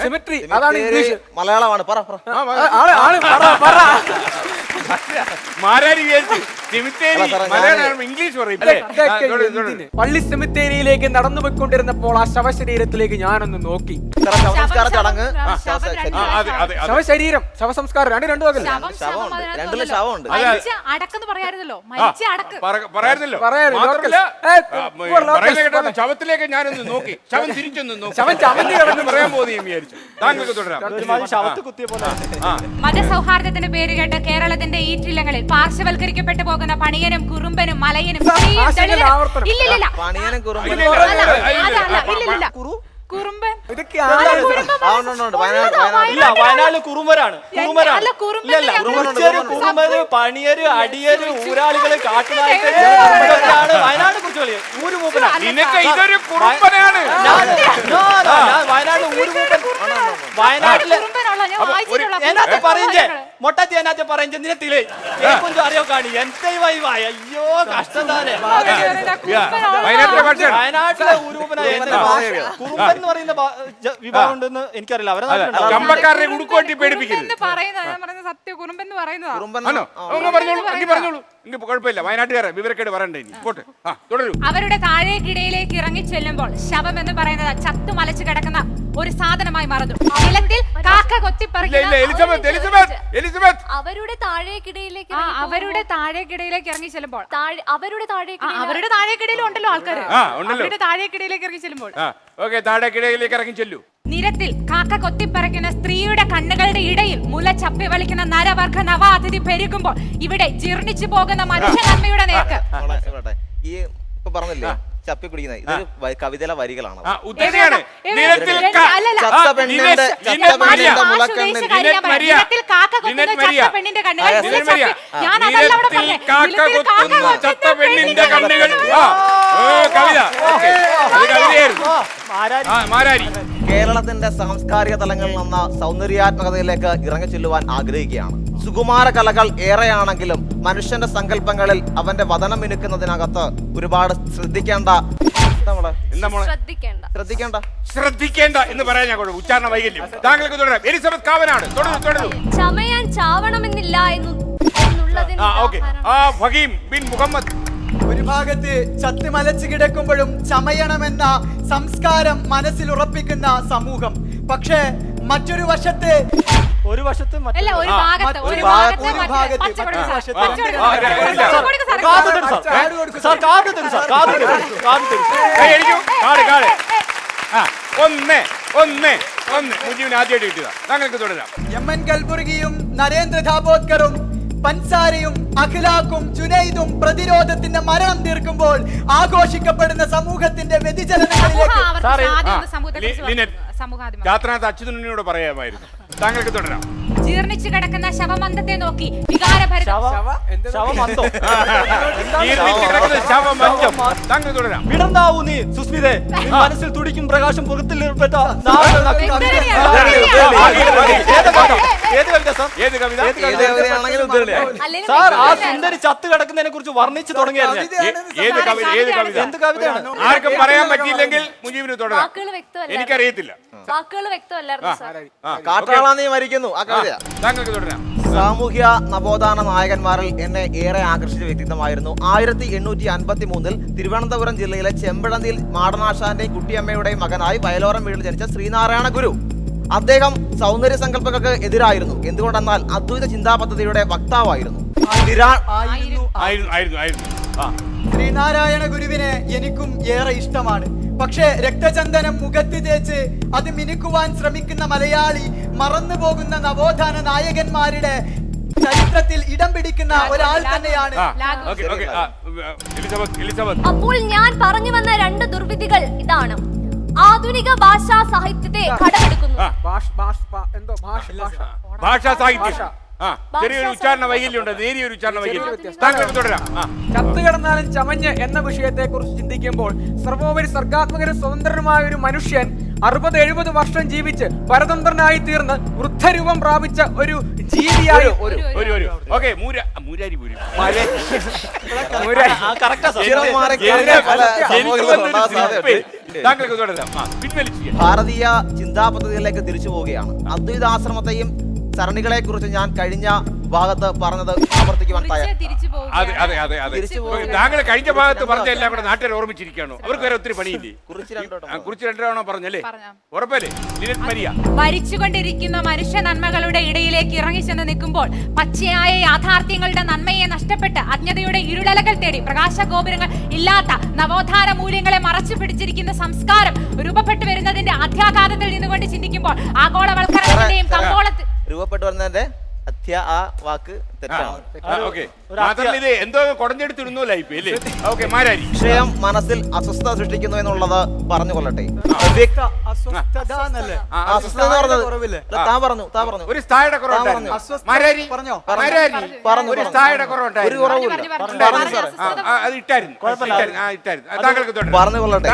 G: സെമിട്രി അതാണ് ഇംഗ്ലീഷ്.
E: മലയാളമാണ്.
G: പള്ളി സെമിത്തേരിയിലേക്ക് നടന്നു പോയിക്കൊണ്ടിരുന്നപ്പോൾ ആ ശവശരീരത്തിലേക്ക് ഞാനൊന്ന് നോക്കി.
E: സംസ്കാര ചടങ്ങ്,
G: ശവശരീരം, ശവസംസ്കാരം രണ്ടു വകല്ല.
E: രണ്ടിലും ശവമുണ്ട്.
F: അടക്കെന്ന് പറയാറുന്നല്ലോ.
A: ശവത്തിലേക്ക് ഞാനൊന്ന് നോക്കി. ശവം തിരിച്ചൊന്ന് നോക്കി.
G: ശവം ചമഞ്ഞ് കിടന്ന്
A: പറയാൻ പോകുന്നു വിചാരിച്ചു. താങ്കൾക്ക് തുടരാം.
F: മതസൗഹാർദ്ദത്തിന്റെ പേര് കേട്ട് കേരളത്തിന്റെ ഈറ്റില്ലങ്ങളിൽ പാർശ്വവൽക്കരിക്കപ്പെട്ടു പോകുന്ന പണിയനും കുറുമ്പനും മലയനും
E: പണിയനും
F: കുറുമ്പൻ
C: വയനാട് കുറുമ്പരാണ്. കുറുമ്പര്, പണിയര്, അടിയര്, ഊരാളികള്, കാട്ടുനായ്ക്കള്, വയനാട് കുറിച്ച് കളി.
A: ഇതൊരു കുറുമ്പനാണ്.
C: വയനാട് ഊരുമൂപ്പൻ. വയനാട്ടില് എന്നാ പറയഞ്ചേ മൊട്ടത്തി എന്നാ പറയഞ്ചേ നിനത്തില്ലേ കൊഞ്ചം അറിയോ കാണി എന്തേ വൈവായ അയ്യോ കഷ്ടം തന്നെ. വയനാട്ടിലെ ഊരുമൂപ്പനായ കുറുമ്പൻ എന്ന് പറയുന്ന വിഭാഗം ഉണ്ടെന്ന് എനിക്കറിയില്ല.
A: കമ്പക്കാരനെ ഉടുക്കോട്ടി പേടിപ്പിക്കുന്നത്
F: സത്യ കുറുമ്പൻ എന്ന് പറയുന്നത്
A: പറഞ്ഞോളൂ. കുഴപ്പമില്ല. വയനാട്ടുകാരെ വിവരക്കേട് പറയണ്ടേ. തുടരൂ.
F: അവരുടെ താഴേക്കിടയിലേക്ക് ഇറങ്ങി ചെല്ലുമ്പോൾ ശവം എന്ന് പറയുന്നത് ചത്തു മലച്ചു കിടക്കുന്ന ഒരു സാധനമായി മാറുന്നു. നിലത്തിൽ കാക്ക കൊത്തിപ്പറിക്കുന്ന
D: അവരുടെ താഴേക്കിടയിലേക്ക്
F: ഇറങ്ങി ചെല്ലുമ്പോൾ
D: അവരുടെ
F: താഴേക്കിടയിലും ഉണ്ടല്ലോ ആൾക്കാർ. അവരുടെ താഴേക്കിടയിലേക്ക് ഇറങ്ങി ചെല്ലുമ്പോൾ
A: താഴേക്കിടയിലേക്ക് ഇറങ്ങി ചെല്ലൂ.
F: നിരത്തിൽ കാക്ക കൊത്തിപ്പറിക്കുന്ന സ്ത്രീയുടെ കണ്ണുകളുടെ ഇടയിൽ മുല ചപ്പി വലിക്കുന്ന നരവർഗ നവാതിഥി പെരുകുമ്പോൾ ഇവിടെ ജീർണിച്ചു പോകുന്ന മനുഷ്യനന്മയുടെ നേർക്ക്
E: ഈ ഇപ്പൊ പറഞ്ഞില്ലേ ചപ്പി കുടിക്കുന്നത് ഇതൊരു കവിതയിലെ വരികളാണ്. കേരളത്തിന്റെ സാംസ്കാരിക തലങ്ങളിൽ നിന്ന് സൗന്ദര്യാത്മകതയിലേക്ക് ഇറങ്ങി ചെല്ലുവാൻ ആഗ്രഹിക്കുകയാണ്. സുകുമാര കലകൾ ഏറെയാണെങ്കിലും മനുഷ്യന്റെ സങ്കല്പങ്ങളിൽ അവന്റെ വദനം മിനുക്കുന്നതിനകത്ത് ഒരുപാട് ശ്രദ്ധിക്കേണ്ട
A: എന്ന് പറയാൻ ഞാൻ ഉച്ചാരണ വൈകല്യം. താങ്കൾക്ക് തുടരാം. എലിസബത്ത് കാവനാട് തുടരൂ.
D: ചമയാൻ ചാവണമെന്നില്ല
A: ഫഹീം ബിൻ മുഹമ്മദ്.
B: ഒരു ഭാഗത്ത് ചത്ത് മലച്ചു കിടക്കുമ്പോഴും ചമയണമെന്ന സംസ്കാരം മനസ്സിൽ ഉറപ്പിക്കുന്ന സമൂഹം. പക്ഷേ മറ്റൊരു വശത്ത്
A: ആദ്യമായിട്ട് കിട്ടുക. താങ്കൾക്ക് തുടരാം.
B: എം.എൻ. കൽബുർഗിയും നരേന്ദ്ര ദാബോദ്കറും പൻസാരയും അഖിലാഖും ജുനൈദും പ്രതിരോധത്തിന്റെ മരണം തീർക്കുമ്പോൾ ആഘോഷിക്കപ്പെടുന്ന സമൂഹത്തിന്റെ വ്യതിചലനങ്ങളിലേക്ക്
A: യാത്രാ അച്യുതനോട് പറയാമായിരുന്നു. താങ്കൾക്ക് തുടരാം.
F: ജീർണിച്ചു കിടക്കുന്ന ശവമന്തത്തെ നോക്കി വികാരഭരിത
C: ശവമന്തോ
A: ജീർണിച്ച് കിടക്കുന്ന ശവമഞ്ചം. താങ്കൾ തുടരാം.
C: വിടർന്നാവൂ നീ സുസ്മിതേ, നിൻ മനസ്സിൽ തുടിക്കും പ്രകാശം പുറത്തിൽ ഏർപ്പെട്ട
A: ഏത് കവിത?
F: അല്ലെങ്കിൽ
C: സാർ ആ സുന്ദരി ചത്ത് കിടക്കുന്നതിനെ കുറിച്ച് വർണ്ണിച്ചു തുടങ്ങിയായിരുന്നു
A: ഏത് കവിത? ഏത് കവിത?
C: എന്ത് കവിതയാണ്?
A: ആർക്കും പറയാൻ പറ്റിയില്ലെങ്കിൽ മുജീബിന് തുടരാം.
D: വാക്കുകൾ വ്യക്തമല്ല,
A: എനിക്കറിയത്തില്ല.
D: വാക്കുകൾ വ്യക്തമല്ലായിരുന്നു സാർ.
E: കാട്ടാളാ നീ മരിക്കുന്നു ആ കവിത.
A: താങ്കൾക്ക് തുടരാം.
E: സാമൂഹ്യ നവോത്ഥാന നായകന്മാരിൽ എന്നെ ഏറെ ആകർഷിച്ച വ്യക്തിത്വമായിരുന്നു 1853 തിരുവനന്തപുരം ജില്ലയിലെ ചെമ്പഴന്തിയിൽ മാടനാശാന്റെയും കുട്ടിയമ്മയുടെയും മകനായി വയലോരം വീട്ടിൽ ജനിച്ച ശ്രീനാരായണ ഗുരു. അദ്ദേഹം സൗന്ദര്യ സങ്കല്പങ്ങൾക്ക് എതിരായിരുന്നു. എന്തുകൊണ്ടെന്നാൽ അദ്വൈത ചിന്താ പദ്ധതിയുടെ വക്താവായിരുന്നു.
A: ആയിരുന്നു. ആ.
B: ശ്രീനാരായണ ഗുരുവിനെ എനിക്കും ഏറെ ഇഷ്ടമാണ്. പക്ഷേ രക്തചന്ദനം മുഖത്ത് തേച്ച് അത് മിനുക്കുവാൻ ശ്രമിക്കുന്ന മലയാളി മറന്നു പോകുന്ന നവോത്ഥാന നായകന്മാരുടെ ചരിത്രത്തിൽ ഇടം പിടിക്കുന്ന ഒരാൾ തന്നെയാണ്.
A: എലിസബത്ത്.
D: അപ്പോൾ ഞാൻ പറഞ്ഞു വന്ന രണ്ട് ദുർവിധികൾ ഇതാണ്. ആധുനിക ഭാഷാ സാഹിത്യത്തെ കടമെടുക്കുന്നു.
A: ഭാഷാ സാഹിത്യം. ആ, ചെറിയൊരു ഉച്ചാരണ വൈകല്യമുണ്ട്. നേരിയൊരു ഉച്ചാരണ വൈകല്യം. താങ്കൾക്ക് തുടരാം.
G: ചത്തുകിടന്നാലും ചമഞ്ഞ് എന്ന വിഷയത്തെ കുറിച്ച് ചിന്തിക്കുമ്പോൾ സർവോപരി സർഗാത്മകരും സ്വതന്ത്രനുമായ ഒരു മനുഷ്യൻ 60-70 വർഷം ജീവിച്ച് പരതന്ത്രനായി തീർന്ന് വൃദ്ധരൂപം പ്രാപിച്ച ഒരു ജീവിയായി
A: ഓക്കെ മൂരാരി പൂരം താങ്കൾക്ക് തുടരാം. പിൻവലിച്ചു.
E: ഭാരതീയ ചിന്താ പദ്ധതികളിലേക്ക് തിരിച്ചു പോവുകയാണ്. അദ്വൈതാശ്രമത്തെയും സരണികളെ കുറിച്ച് ഞാൻ കഴിഞ്ഞ ഭാഗത്ത് പറഞ്ഞത് ആവർത്തിക്കുവാൻ
F: തിരിച്ചു
A: അതെ. താങ്കൾ കഴിഞ്ഞ ഭാഗത്ത് പറഞ്ഞ എല്ലാം കൂടെ നാട്ടുകാർ ഓർമ്മിച്ചിരിക്കുകയാണോ? അവർക്ക് വരെ ഒത്തിരി പണിയില്ലേ? കുറിച്ച് രണ്ടോ പറഞ്ഞല്ലേ? ഉറപ്പല്ലേ? Lynette Maria.
F: ഭരിച്ചുകൊണ്ടിരിക്കുന്ന മനുഷ്യ നന്മകളുടെ ഇടയിലേക്ക് ഇറങ്ങിച്ചെന്ന് നിൽക്കുമ്പോൾ പച്ചയായ യാഥാർത്ഥ്യങ്ങളുടെ നന്മയെ നഷ്ടപ്പെട്ട് അജ്ഞതയുടെ ഇരുളലകൾ തേടി പ്രകാശ ഗോപുരങ്ങൾ ഇല്ലാത്ത നവോത്ഥാന മൂല്യങ്ങളെ മറച്ചു പിടിച്ചിരിക്കുന്ന സംസ്കാരം രൂപപ്പെട്ടു വരുന്നതിന്റെ അത്യാഘാതത്തിൽ നിന്നുകൊണ്ട് ചിന്തിക്കുമ്പോൾ ആഗോളവൽക്കരണത്തിന്റെയും കമ്പോളത്തിൽ
E: രൂപപ്പെട്ടു വരുന്നതിന്റെ ആ വാക്ക് തെറ്റാണ്.
A: ഇത് എന്തോ കൊടഞ്ഞെടുത്തിരുന്നല്ലേ? വിഷയം
E: മനസ്സിൽ അസ്വസ്ഥത സൃഷ്ടിക്കുന്നു എന്നുള്ളത് പറഞ്ഞു കൊള്ളട്ടെ.
A: ഒരു സ്ഥായുടെ കുറവുണ്ടായിരുന്നു.
E: പറഞ്ഞു കൊള്ളട്ടെ.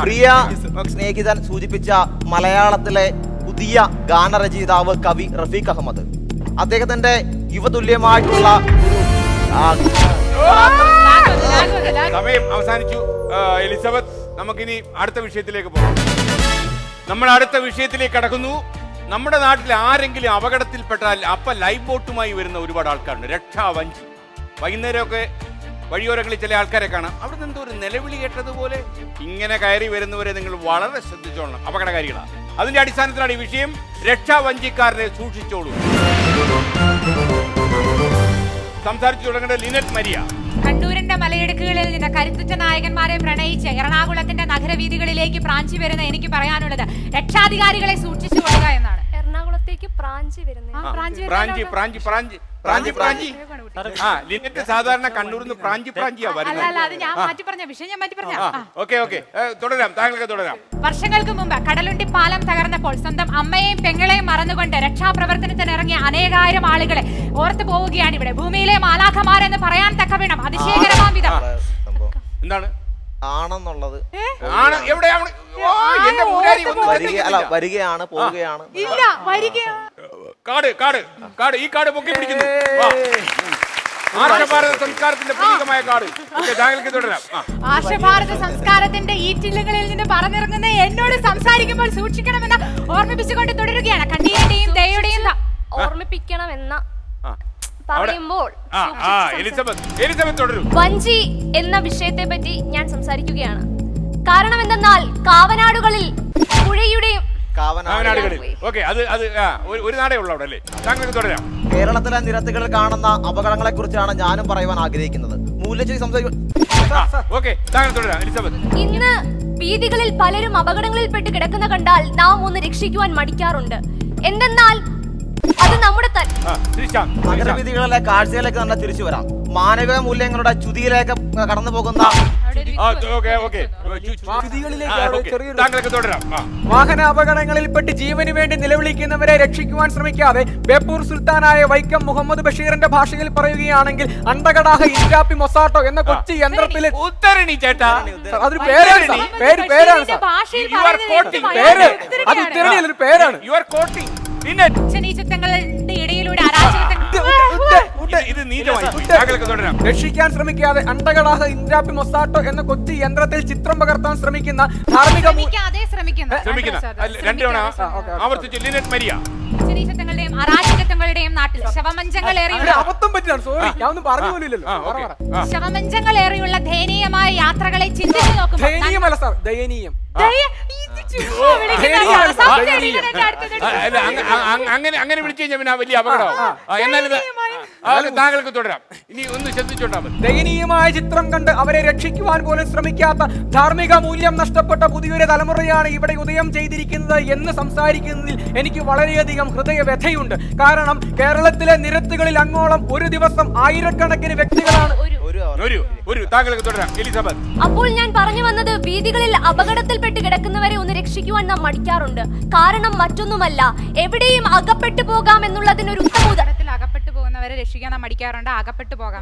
E: പ്രിയ സ്നേഹിതൻ സൂചിപ്പിച്ച മലയാളത്തിലെ പുതിയ ഗാനരചയിതാവ് കവി റഫീഖ് അഹമ്മദ്. അദ്ദേഹത്തിന്റെ യുവതുല്യമായിട്ടുള്ള
A: സമയം അവസാനിച്ചു. എലിസബത്ത്, നമുക്കിനി അടുത്ത വിഷയത്തിലേക്ക് പോകാം. നമ്മൾ അടുത്ത വിഷയത്തിലേക്ക് കടക്കുന്നു. നമ്മുടെ നാട്ടിൽ ആരെങ്കിലും അപകടത്തിൽപ്പെട്ടാൽ അപ്പ ലൈഫ് ബോട്ടുമായി വരുന്ന ഒരുപാട് ആൾക്കാരുണ്ട്. രക്ഷാവഞ്ചി. വൈകുന്നേരമൊക്കെ വഴിയോരങ്ങളിൽ ചില ആൾക്കാരെ കാണാം. അവിടെ നിന്ന് ഒരു നിലവിളി കേട്ടതുപോലെ ഇങ്ങനെ കയറി വരുന്നവരെ നിങ്ങൾ വളരെ ശ്രദ്ധിച്ചോളണം. അപകടകാരികളാണ്. അതിന്റെ അടിസ്ഥാനത്തിലാണ് ഈ വിഷയം. രക്ഷാവഞ്ചിക്കാരനെ സൂക്ഷിച്ചോളൂ. സംസാരിച്ചു തുടങ്ങേണ്ട ലിനറ്റ് മരിയ.
F: കണ്ണൂരിന്റെ മലയിടുക്കുകളിൽ നിന്ന് കരുത്തുറ്റ നായകന്മാരെ പ്രണയിച്ച് എറണാകുളത്തിന്റെ നഗരവീഥികളിലേക്ക് പ്രാഞ്ചി വരുന്ന എനിക്ക് പറയാനുള്ളത് രക്ഷാധികാരികളെ സൂക്ഷിച്ചു കൊള്ളുക എന്നാണ്.
D: എറണാകുളത്തേക്ക് പ്രാഞ്ചി
A: ലിനറ്റ് സാധാരണ കണ്ണൂരിൽ നിന്ന് പ്രാഞ്ചിയാ വരുന്നത്. തുടരാം. താങ്കൾക്ക് തുടരാം.
F: വർഷങ്ങൾക്ക് മുമ്പ് കടലുണ്ടി പാലം തകർന്നപ്പോൾ സ്വന്തം അമ്മയെയും പെങ്ങളെയും മറന്നുകൊണ്ട് രക്ഷാപ്രവർത്തനത്തിന് ഇറങ്ങിയ അനേകായിരം ആളുകളെ ഓർത്തു പോവുകയാണ് ഇവിടെ. ഭൂമിയിലെ മാലാഖമാരെന്ന് പറയാൻ തക്കവിധം അതിശയകരമാം വിധം.
A: എന്താണ്
E: ആണെന്നുള്ളത്? വരികയാണ്, പോവുകയാണ്.
A: കാട് ഈ കാട് പൊക്കി പിടിക്കുന്നു. ആർഷഭാരത സംസ്കാരത്തിന്റെ പ്രതീകമായ കാട്. താങ്കൾക്ക് തുടരാം.
F: ആർഷഭാരത സംസ്കാരത്തിന്റെ ഈറ്റില്ലുകളിൽ നിന്ന് പറന്നിറങ്ങുന്ന എന്നോട് സംസാരിക്കുമ്പോൾ സൂക്ഷിക്കണമെന്ന് ഓർമ്മിപ്പിച്ചുകൊണ്ട് തുടരുകയാണ്. കണ്ണീരിന്റെയും ദയയുടെയും
D: ഓർമ്മിപ്പിക്കണമെന്ന പറയുമ്പോൾ
A: വഞ്ചി
D: എന്ന വിഷയത്തെ പറ്റി ഞാൻ സംസാരിക്കുകയാണ്. കാരണം എന്തെന്നാൽ കാവനാടുകളിൽ പുഴയുടെയും
A: ഒരു നാടേ ഉള്ളൂ അവിടെ അല്ലേ? താങ്കൾക്ക് തുടരാം.
E: കേരളത്തിലെ നിരത്തുകളിൽ കാണുന്ന അപകടങ്ങളെ കുറിച്ചാണ് ഞാനും പറയുവാൻ ആഗ്രഹിക്കുന്നത്.
D: ഇന്ന് വീതികളിൽ പലരും അപകടങ്ങളിൽപ്പെട്ട് കിടക്കുന്ന കണ്ടാൽ നാം ഒന്ന് രക്ഷിക്കുവാൻ മടിക്കാറുണ്ട്. എന്തെന്നാൽ അത് നമ്മുടെ
A: ശ്രീശാന്ത്
E: നഗരവീഥികളിലെ കാഴ്ചയിലേക്ക് തന്നെ തിരിച്ചു വരാം. മാനവിക മൂല്യങ്ങളുടെ ചുതിയിലേക്ക് കടന്നു പോകുന്ന
A: താങ്കൾക്ക് തുടരാം.
G: വാഹന അപകടങ്ങളിൽപ്പെട്ട് ജീവന് വേണ്ടി നിലവിളിക്കുന്നവരെ രക്ഷിക്കുവാൻ ശ്രമിക്കാതെ ബേപ്പൂർ സുൽത്താനായ വൈക്കം മുഹമ്മദ് ബഷീറിന്റെ ഭാഷയിൽ പറയുകയാണെങ്കിൽ അണ്ടകടാഹ ഇൻജാപ്പി മൊസാട്ടോ എന്ന കൊച്ചി യന്ത്രത്തിൽ
A: ഉത്തരണി ചേട്ടാ,
G: അതൊരു പേരാണ് സാർ. പേരാണ് സാർ. പേര് അത് ഉത്തരണിയല്ല, ഒരു പേരാണ്.
A: യു ആർ കോട്ടിംഗ്
F: അച്ചനീചിത്തങ്ങളുടെ ഇടയിലൂടെ അരാജകത്വം
A: ഇത് നീചമായി. താങ്കൾക്ക് തുടരാം.
G: രക്ഷിക്കാൻ ശ്രമിക്കാതെ അണ്ടകടാഹ ഇൻജാപ്പി മൊസാട്ടോ എന്ന കൊച്ചി യന്ത്രത്തിൽ ചിത്രം പകർത്താൻ ശ്രമിക്കുന്ന ധാർമ്മിക
A: ശ്രമിക്കുന്ന രണ്ടു തവണ ആവർത്തിച്ചു. Lynette Maria.
F: അച്ചനീചിത്തങ്ങളുടെയും അരാജകത്വങ്ങളുടെയും നാട്ടിൽ ശവമഞ്ചങ്ങളേറിയുള്ള
G: അബദ്ധം പറ്റിയാണ്. സോറി, ഞാൻ ഒന്നും പറഞ്ഞു പോലില്ലല്ലോ.
F: ശവമഞ്ചങ്ങളേറിയുള്ള ദയനീയമായ യാത്രകളെ ചിന്തിച്ചു നോക്കുമ്പോൾ
G: ദയനീയമല്ല സാർ, ദയനീയം.
A: അങ്ങനെ വിളിച്ചു കഴിഞ്ഞാൽ പിന്നെ വലിയ അപകടമാവും. എന്നാലും താങ്കൾക്ക് തുടരാം. ഇനി ഒന്ന് ശ്രദ്ധിച്ചോണ്ടാ മതി.
G: ദയനീയമായ ചിത്രം കണ്ട് അവരെ രക്ഷിക്കുവാൻ പോലും ശ്രമിക്കാത്ത ധാർമ്മിക മൂല്യം നഷ്ടപ്പെട്ട പുതിയൊരു തലമുറയാണ് ഇവിടെ ഉദയം ചെയ്തിരിക്കുന്നത് എന്ന് സംസാരിക്കുന്നതിൽ എനിക്ക് വളരെയധികം ഹൃദയവ്യഥയുണ്ട്. കാരണം കേരളത്തിലെ നിരത്തുകളിൽ അങ്ങോളം ഒരു ദിവസം ആയിരക്കണക്കിന് വ്യക്തികളാണ്.
A: താങ്കൾക്ക് തുടരാം. എലിസബത്ത്.
D: അപ്പോൾ ഞാൻ പറഞ്ഞു വന്നത്, വീതികളിൽ അപകടത്തിൽപ്പെട്ട് കിടക്കുന്നവരെ ഒന്ന് രക്ഷിക്കുവാൻ നാം മടിക്കാറുണ്ട്. കാരണം മറ്റൊന്നുമല്ല, എവിടെയും അകപ്പെട്ടു പോകാം എന്നുള്ളതിനൊരു ഉത്തമ
F: അകപ്പെട്ടു പോകുന്നവരെ രക്ഷിക്കാൻ നാം മടിക്കാറുണ്ട്. അകപ്പെട്ടു പോകാം.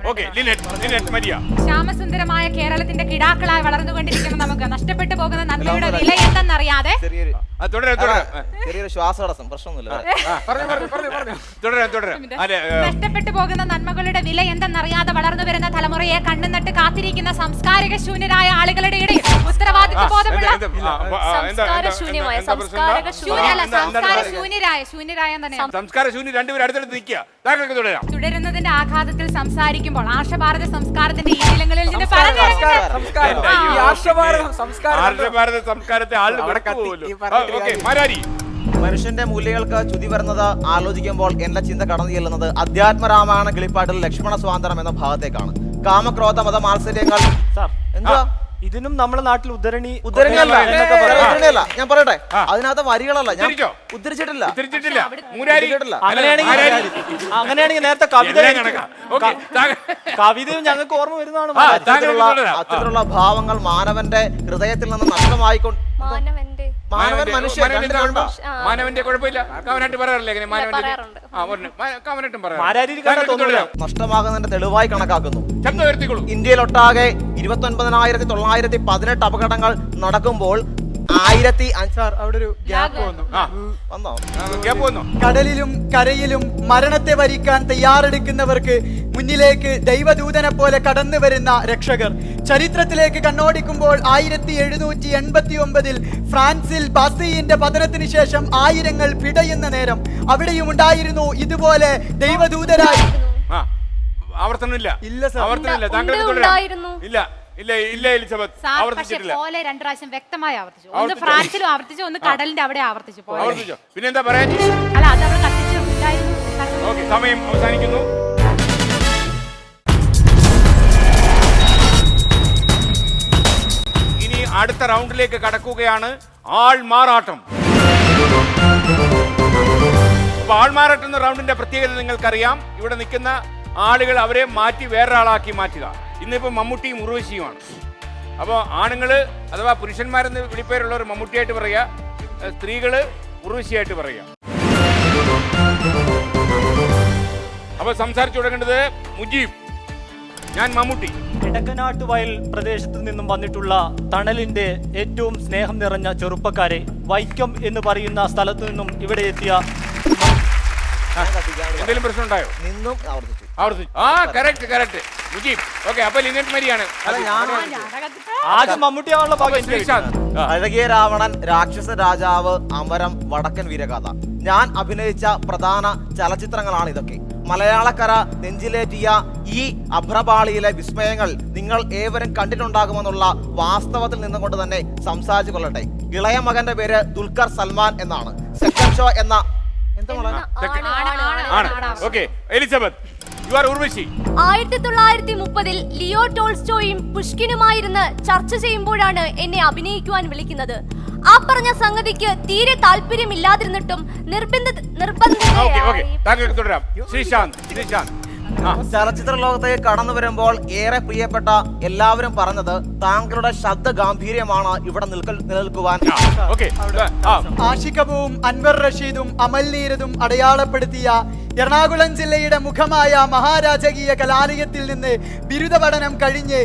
F: ശ്യാമസുന്ദരമായ കേരളത്തിന്റെ കിടാക്കളായി വളർന്നുകൊണ്ടിരിക്കുന്ന നമുക്ക് നഷ്ടപ്പെട്ടു പോകുന്ന നന്മയുടെ വില എന്തെന്നറിയാതെ
E: ചെറിയൊരു ശ്വാസതടസ്സം, പ്രശ്നമൊന്നുമില്ല.
F: നഷ്ടപ്പെട്ടു പോകുന്ന നന്മകളുടെ വില എന്തെന്നറിയാതെ വളർന്നു വരുന്ന തലമുറയെ കണ്ണുനട്ട് കാത്തിരിക്കുന്ന സംസ്കാരിക ശൂന്യരായ ആളുകളുടെ ഇടയിൽ ഉത്തരവാദിത്വ ബോധമുള്ള തുടരുന്നതിന്റെ ആഘാതത്തിൽ സംസാരിക്കുമ്പോൾ ആർഷഭാരത സംസ്കാരത്തിന്റെ ഈലങ്ങളിൽ നിന്ന്
E: മനുഷ്യന്റെ മൂല്യങ്ങൾക്ക് ചുതി വരുന്നത് ആലോചിക്കുമ്പോൾ എന്റെ ചിന്ത കടന്നു ചെല്ലുന്നത് അധ്യാത്മരാമായണ കിളിപ്പാട്ടിൽ ലക്ഷ്മണ സ്വാതന്ത്ര്യം എന്ന ഭാഗത്തേക്കാണ്. കാമക്രോധ മത മാത്സര്യങ്ങൾ. എന്തുവാ
C: ഇതിനും നമ്മുടെ നാട്ടിൽ
E: ഉദ്ധരണിയല്ല, ഞാൻ പറയട്ടെ, അതിനകത്ത് വരികളല്ല, ഞാൻ ഉദ്ധരിച്ചിട്ടില്ല.
C: അങ്ങനെയാണെങ്കിൽ നേരത്തെ കവിതയും ഞങ്ങൾക്ക് ഓർമ്മ വരുന്നതാണ്.
E: അത്തരത്തിലുള്ള ഭാവങ്ങൾ മാനവന്റെ ഹൃദയത്തിൽ നിന്ന് നഷ്ടമായിക്കൊണ്ട്
A: മാനവന്റെ കുഴപ്പമില്ല. കവനായിട്ട് പറയാറില്ലേ?
E: നഷ്ടമാകുന്നതിന്റെ തെളിവായി കണക്കാക്കുന്നു. ഇന്ത്യയിലൊട്ടാകെ 29,918 അപകടങ്ങൾ നടക്കുമ്പോൾ
B: കടലിലും കരയിലും മരണത്തെ വരിക്കാൻ തയ്യാറെടുക്കുന്നവർക്ക് മുന്നിലേക്ക് ദൈവദൂതനെ പോലെ കടന്നു വരുന്ന രക്ഷകർ. ചരിത്രത്തിലേക്ക് കണ്ണോടിക്കുമ്പോൾ 1789 ഫ്രാൻസിൽ ബാസ്റ്റീലിന്റെ പതനത്തിന് ശേഷം ആയിരങ്ങൾ പിടയുന്ന നേരം അവിടെയും ഉണ്ടായിരുന്നു ഇതുപോലെ ദൈവദൂതരായി.
A: ആവർത്തനമില്ല. ഇല്ല എലിസബത്ത് ആവർത്തിച്ചിട്ടില്ല.
F: രണ്ട് പ്രാവശ്യം വ്യക്തമായി ആവർത്തിച്ചു. ഒന്ന് ഫ്രാൻസിലും ആവർത്തിച്ചു, ഒന്ന് കടലിന്റെ അവിടെ ആവർത്തിച്ചു.
A: പിന്നെന്താ പറയാ?
F: അല്ല, അത് അവിടെ കത്തിച്ചിട്ടുണ്ടായിരുന്നു.
A: സമയം അവസാനിക്കുന്നു. ഇനി അടുത്ത റൗണ്ടിലേക്ക് കടക്കുകയാണ് ആൾമാറാട്ടം. അപ്പൊ ആൾമാറാട്ടം എന്ന റൗണ്ടിന്റെ പ്രത്യേകത നിങ്ങൾക്കറിയാം. ഇവിടെ നിൽക്കുന്ന ആളുകൾ അവരെ മാറ്റി വേറൊരാളാക്കി മാറ്റുക. ഇന്നിപ്പോ മമ്മൂട്ടിയും ഉർവശിയുമാണ്. അപ്പോൾ ആണുങ്ങള് അഥവാ പുരുഷന്മാരെന്ന് വിളിപ്പേരുള്ളവർ മമ്മൂട്ടിയായിട്ട് പറയുക, സ്ത്രീകള് ഉർവശിയായിട്ട് പറയുക. അപ്പൊ സംസാരിച്ചു തുടങ്ങേണ്ടത് മുജീബ്, ഞാൻ മമ്മൂട്ടി.
C: ഇടക്കനാട്ട് വയൽ പ്രദേശത്ത് നിന്നും വന്നിട്ടുള്ള തണലിന്റെ ഏറ്റവും സ്നേഹം നിറഞ്ഞ ചെറുപ്പക്കാരെ, വൈക്കം എന്ന് പറയുന്ന സ്ഥലത്തു നിന്നും ഇവിടെ എത്തിയ
A: എന്തെങ്കിലും പ്രശ്നം ഉണ്ടായോ?
E: നിന്നും ആവർത്തിച്ചു.
A: കറക്റ്റ് മുജീബ്. ഓക്കെ, അപ്പൊ ലിനറ്റ് മരിയാണ്.
C: മമ്മൂട്ടിയാണുള്ള
E: അഴകിയ രാവണൻ, രാക്ഷസ രാജാവ്, അമരം, വടക്കൻ വീരഗാഥ. ഞാൻ അഭിനയിച്ച പ്രധാന ചലച്ചിത്രങ്ങളാണ് ഇതൊക്കെ. മലയാളക്കര നെഞ്ചിലേറ്റിയ ഈ അഭ്രപാളിയിലെ വിസ്മയങ്ങൾ നിങ്ങൾ ഏവരും കണ്ടിട്ടുണ്ടാകുമെന്നുള്ള വാസ്തവത്തിൽ നിന്നുകൊണ്ട് തന്നെ സംസാരിച്ചു കൊള്ളട്ടെ. ഇളയ മകന്റെ പേര് ദുൽഖർ സൽമാൻ എന്നാണ്. സെക്കൻഡ് ഷോ എന്ന
A: എലിസബത്ത്, യു ആർ ഉർവശി.
D: 1930-ൽ ലിയോ ടോൾസ്റ്റോയും പുഷ്കിനുമായിരുന്ന് ചർച്ച ചെയ്യുമ്പോഴാണ് എന്നെ അഭിനയിക്കുവാൻ വിളിക്കുന്നത്. ആ പറഞ്ഞ സംഗതിക്ക് തീരെ താല്പര്യമില്ലാതിരുന്നിട്ടും
A: താങ്കൾക്ക് തുടരാം. ശ്രീശാന്ത്.
E: ചലച്ചിത്ര ലോകത്തേക്ക് കടന്നു വരുമ്പോൾ ഏറെ പ്രിയപ്പെട്ട എല്ലാവരും പറഞ്ഞത് താങ്കളുടെ ശബ്ദ ഗാംഭീര്യമാണ് ഇവിടെ നിലനിൽക്കുവാൻ.
B: ആഷിഖബുവും അൻവർ റഷീദും അമൽ നീരദും അടയാളപ്പെടുത്തിയ എറണാകുളം ജില്ലയുടെ മുഖമായ മഹാരാജകീയ കലാലയത്തിൽ നിന്ന് ബിരുദ പഠനം കഴിഞ്ഞ്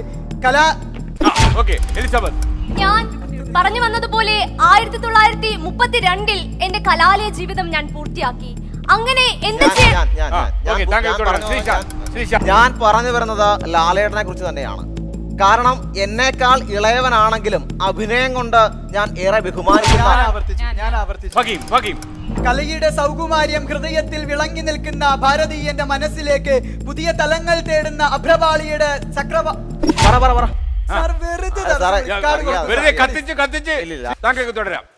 D: ഞാൻ പറഞ്ഞു വന്നതുപോലെ 1932-ൽ എന്റെ കലാലയ ജീവിതം ഞാൻ പൂർത്തിയാക്കി. അങ്ങനെ
E: ഞാൻ പറഞ്ഞു വരുന്നത് ലാലേട്ടനെ കുറിച്ച് തന്നെയാണ്. കാരണം എന്നേക്കാൾ ഇളയവനാണെങ്കിലും അഭിനയം കൊണ്ട് ഞാൻ ഏറെ ബഹുമാനിക്കുന്നു.
B: കലയുടെ സൗകുമാര്യം ഹൃദയത്തിൽ വിളങ്ങി നിൽക്കുന്ന ഭാരതീയന്റെ മനസ്സിലേക്ക് പുതിയ തലങ്ങൾ തേടുന്ന അഭ്രപാളിയുടെ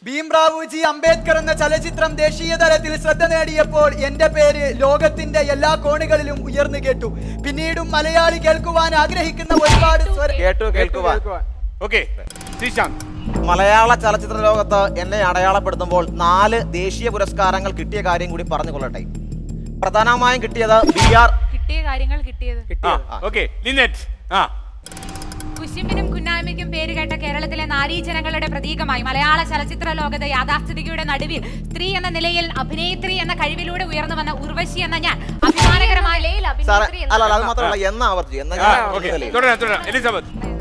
B: ഭീംറാവുജി അംബേദ്കർ എന്ന ചലച്ചിത്രം ദേശീയ തലത്തിൽ ശ്രദ്ധ നേടിയപ്പോൾ എന്റെ പേര് ലോകത്തിന്റെ എല്ലാ കോണുകളിലും ഉയർന്നു കേട്ടു. പിന്നീടും മലയാളി കേൾക്കുവാൻ ആഗ്രഹിക്കുന്ന ഒരുപാട്
E: മലയാള ചലച്ചിത്ര ലോകത്ത് എന്നെ അടയാളപ്പെടുത്തുമ്പോൾ 4 ദേശീയ പുരസ്കാരങ്ങൾ കിട്ടിയ കാര്യം കൂടി പറഞ്ഞു കൊള്ളട്ടെ. പ്രധാനമായും കിട്ടിയത്
F: കിട്ടിയ കാര്യങ്ങൾ കിട്ടിയത് കുശുമ്പിനും കുന്നായ്മയ്ക്കും പേരുകേട്ട കേരളത്തിലെ നാരീജനങ്ങളുടെ പ്രതീകമായി മലയാള ചലച്ചിത്ര ലോകത്ത് യാഥാസ്ഥിതികയുടെ നടുവിൽ സ്ത്രീ എന്ന നിലയിൽ അഭിനേത്രി എന്ന കഴിവിലൂടെ ഉയർന്നു വന്ന ഉർവശി എന്ന ഞാൻ അഭിമാനകരമായ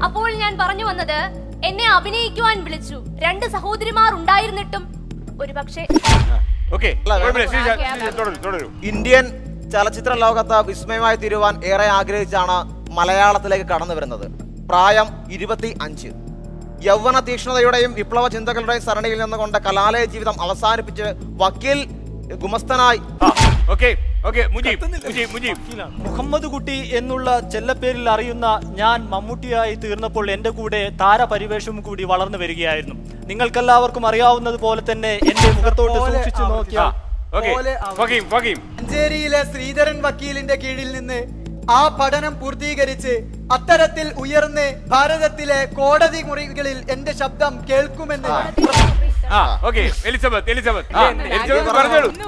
D: അപ്പോൾ ഞാൻ പറഞ്ഞു വന്നത്, എന്നെ അഭിനയിക്കുവാൻ വിളിച്ചു. 2 സഹോദരിമാർ ഉണ്ടായിരുന്നിട്ടും ഒരുപക്ഷെ
E: ഇന്ത്യൻ ചലച്ചിത്ര ലോകത്ത് വിസ്മയമായി തീരുവാൻ ഏറെ ആഗ്രഹിച്ചാണ് മലയാളത്തിലേക്ക് കടന്നു വരുന്നത്. പ്രായം 25. യൗവന തീക്ഷ്ണതയുടെയും വിപ്ലവ ചിന്തകളുടെയും സരണിയിൽ നിന്നുകൊണ്ട് കലാലയ ജീവിതം അവസാനിപ്പിച്ച് വക്കീൽ ഗുമസ്തനായി
C: മുഹമ്മദ് കുട്ടി എന്നുള്ള ചെല്ലപ്പേരിൽ അറിയുന്ന ഞാൻ മമ്മൂട്ടിയായി തീർന്നപ്പോൾ എന്റെ കൂടെ താരപരിവേഷവും കൂടി വളർന്നു വരികയായിരുന്നു. നിങ്ങൾക്കെല്ലാവർക്കും അറിയാവുന്നത് പോലെ തന്നെ എന്റെ മുഖത്തോട്ട് സൂക്ഷിച്ചു നോക്കിയാൽ
B: മഞ്ചേരിയിലെ ശ്രീധരൻ വക്കീലിന്റെ കീഴിൽ നിന്ന് ആ പഠനം പൂർത്തീകരിച്ച് അത്തരത്തിൽ ഉയർന്ന് ഭാരതത്തിലെ കോടതി മുറികളിൽ എന്റെ ശബ്ദം കേൾക്കുമെന്ന്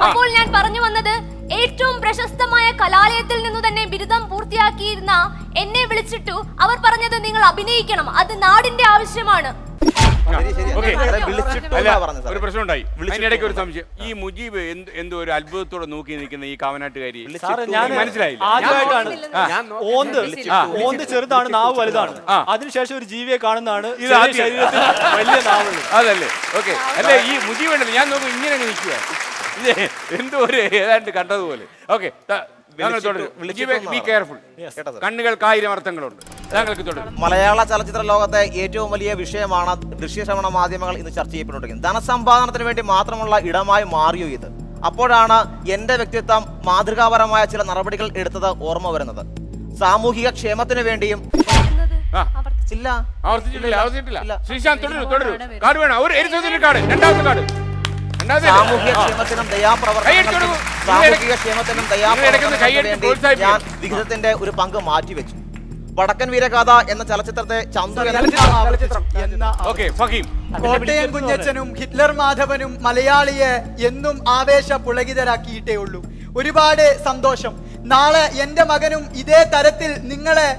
D: അപ്പോൾ ഞാൻ പറഞ്ഞു വന്നത്, ഏറ്റവും പ്രശസ്തമായ കലാലയത്തിൽ നിന്നു തന്നെ ബിരുദം പൂർത്തിയാക്കിയിരുന്ന എന്നെ വിളിച്ചിട്ടു അവർ പറഞ്ഞത്, നിങ്ങൾ അഭിനയിക്കണം, അത് നാടിന്റെ ആവശ്യമാണ്.
A: ഒരു പ്രശ്നം ഉണ്ടായി. അതിനിടയ്ക്ക് ഒരു സംശയം. ഈ മുജീബ് എന്തോ ഒരു അത്ഭുതത്തോടെ നോക്കി നിൽക്കുന്ന ഈ കാവനാട്ടുകാരി മനസ്സിലായില്ല.
C: ഓന്ത് ചെറുതാണ്, നാവ് വലുതാണ്. അതിനുശേഷം ഒരു ജീവിയെ കാണുന്നതാണ് വലിയ നാവുള്ളത്.
A: അതല്ലേ? ഓക്കെ. അല്ലെ ഈ മുജീബ് ഉണ്ടല്ലോ, ഞാൻ നോക്കും ഇങ്ങനെ നിൽക്കുക, എന്തോ ഒരു ഏതാണ്ട് കണ്ടതുപോലെ. ഓക്കെ, കണ്ണുകൾക്ക് 1000 അർത്ഥങ്ങളുണ്ട്. താങ്കൾക്ക് തുടരും.
E: മലയാള ചലച്ചിത്ര ലോകത്തെ ഏറ്റവും വലിയ വിഷയമാണ് ദൃശ്യശ്രവണ മാധ്യമങ്ങൾ ഇന്ന് ചർച്ച ചെയ്യപ്പെട്ടുകൊണ്ടിരിക്കുന്നത്. ധനസമ്പാദനത്തിന് വേണ്ടി മാത്രമുള്ള ഇടമായി മാറിയോ ഇത്? അപ്പോഴാണ് എന്റെ വ്യക്തിത്വം മാതൃകാപരമായ ചില നടപടികൾ എടുത്തത് ഓർമ്മ വരുന്നത്. സാമൂഹിക ക്ഷേമത്തിന് വേണ്ടിയും
A: ശ്രീശാന്ത് തുടരൂ. കാർഡ് വേണം. ഒരു കാർഡ്, രണ്ടാമത്തെ കാർഡ്.
E: സാമൂഹിക ക്ഷേമത്തിനും ദയാപ്രവർത്തനത്തിനും ഞാൻ വിഹിതത്തിന്റെ ഒരു പങ്ക് മാറ്റിവെച്ചു. വടക്കൻ വീരഗാഥ എന്ന ചലച്ചിത്രത്തെ
B: കോട്ടയം കുഞ്ഞച്ചനും ഹിറ്റ്ലർ മാധവനും മലയാളിയെ എന്നും ആവേശ പുളകിതരാക്കിയിട്ടേ ഉള്ളൂ. ഒരുപാട് സന്തോഷം. നാളെ എന്റെ മകനും ഇതേ തരത്തിൽ നിങ്ങളെ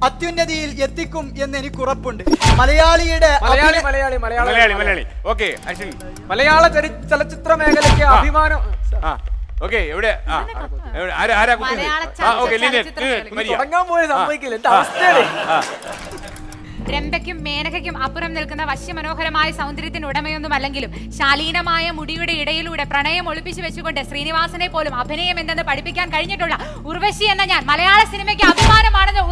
B: അത്യുന്നതിയിൽ എത്തിക്കും എന്ന് എനിക്ക് ഉറപ്പുണ്ട്.
G: മലയാള ചലച്ചിത്ര മേഖലയ്ക്ക് അഭിമാനം. തുടങ്ങാൻ പോയ സംഭവിക്കില്ല. എന്റെ അവസ്ഥയാണ്.
F: രംഭയ്ക്കും മേനകയ്ക്കും അപ്പുറം നിൽക്കുന്ന വശ്യമനോഹരമായ സൗന്ദര്യത്തിന് ഉടമയൊന്നുമല്ലെങ്കിലും ശാലീനമായ മുടിയുടെ ഇടയിലൂടെ പ്രണയം ഒളിപ്പിച്ചു വെച്ചുകൊണ്ട് ശ്രീനിവാസനെ പോലും അഭിനയം എന്തെന്ന് പഠിപ്പിക്കാൻ കഴിഞ്ഞിട്ടുള്ള ഉർവശി എന്ന ഞാൻ മലയാള സിനിമയ്ക്ക് അഭിമാനമാണെന്ന്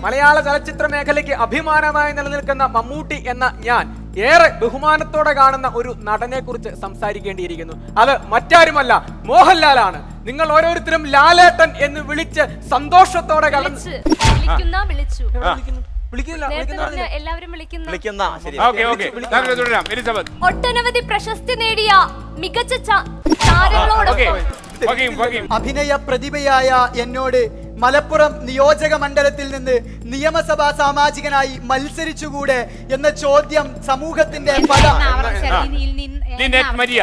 G: മലയാള ചലച്ചിത്ര മേഖലയ്ക്ക് അഭിമാനമായി നിലനിൽക്കുന്ന മമ്മൂട്ടി എന്ന ഞാൻ ഏറെ ബഹുമാനത്തോടെ കാണുന്ന ഒരു നടനെ കുറിച്ച് സംസാരിക്കേണ്ടിയിരിക്കുന്നു. അത് മറ്റാരുമല്ല, മോഹൻലാലാണ്. നിങ്ങൾ ഓരോരുത്തരും ലാലേട്ടൻ എന്ന് വിളിച്ച് സന്തോഷത്തോടെ
D: ഒട്ടനവധി പ്രശസ്തി നേടിയ മികച്ച താരങ്ങളോടൊപ്പം
A: ഫഹീം, ഫഹീം.
B: അഭിനയ പ്രതിഭയായ എന്നോട് മലപ്പുറം നിയോജക മണ്ഡലത്തിൽ നിന്ന് നിയമസഭാ സാമാജികനായി മത്സരിച്ചുകൂടെ എന്ന ചോദ്യം സമൂഹത്തിന്റെ പല
A: ലിനറ്റ് മരിയ.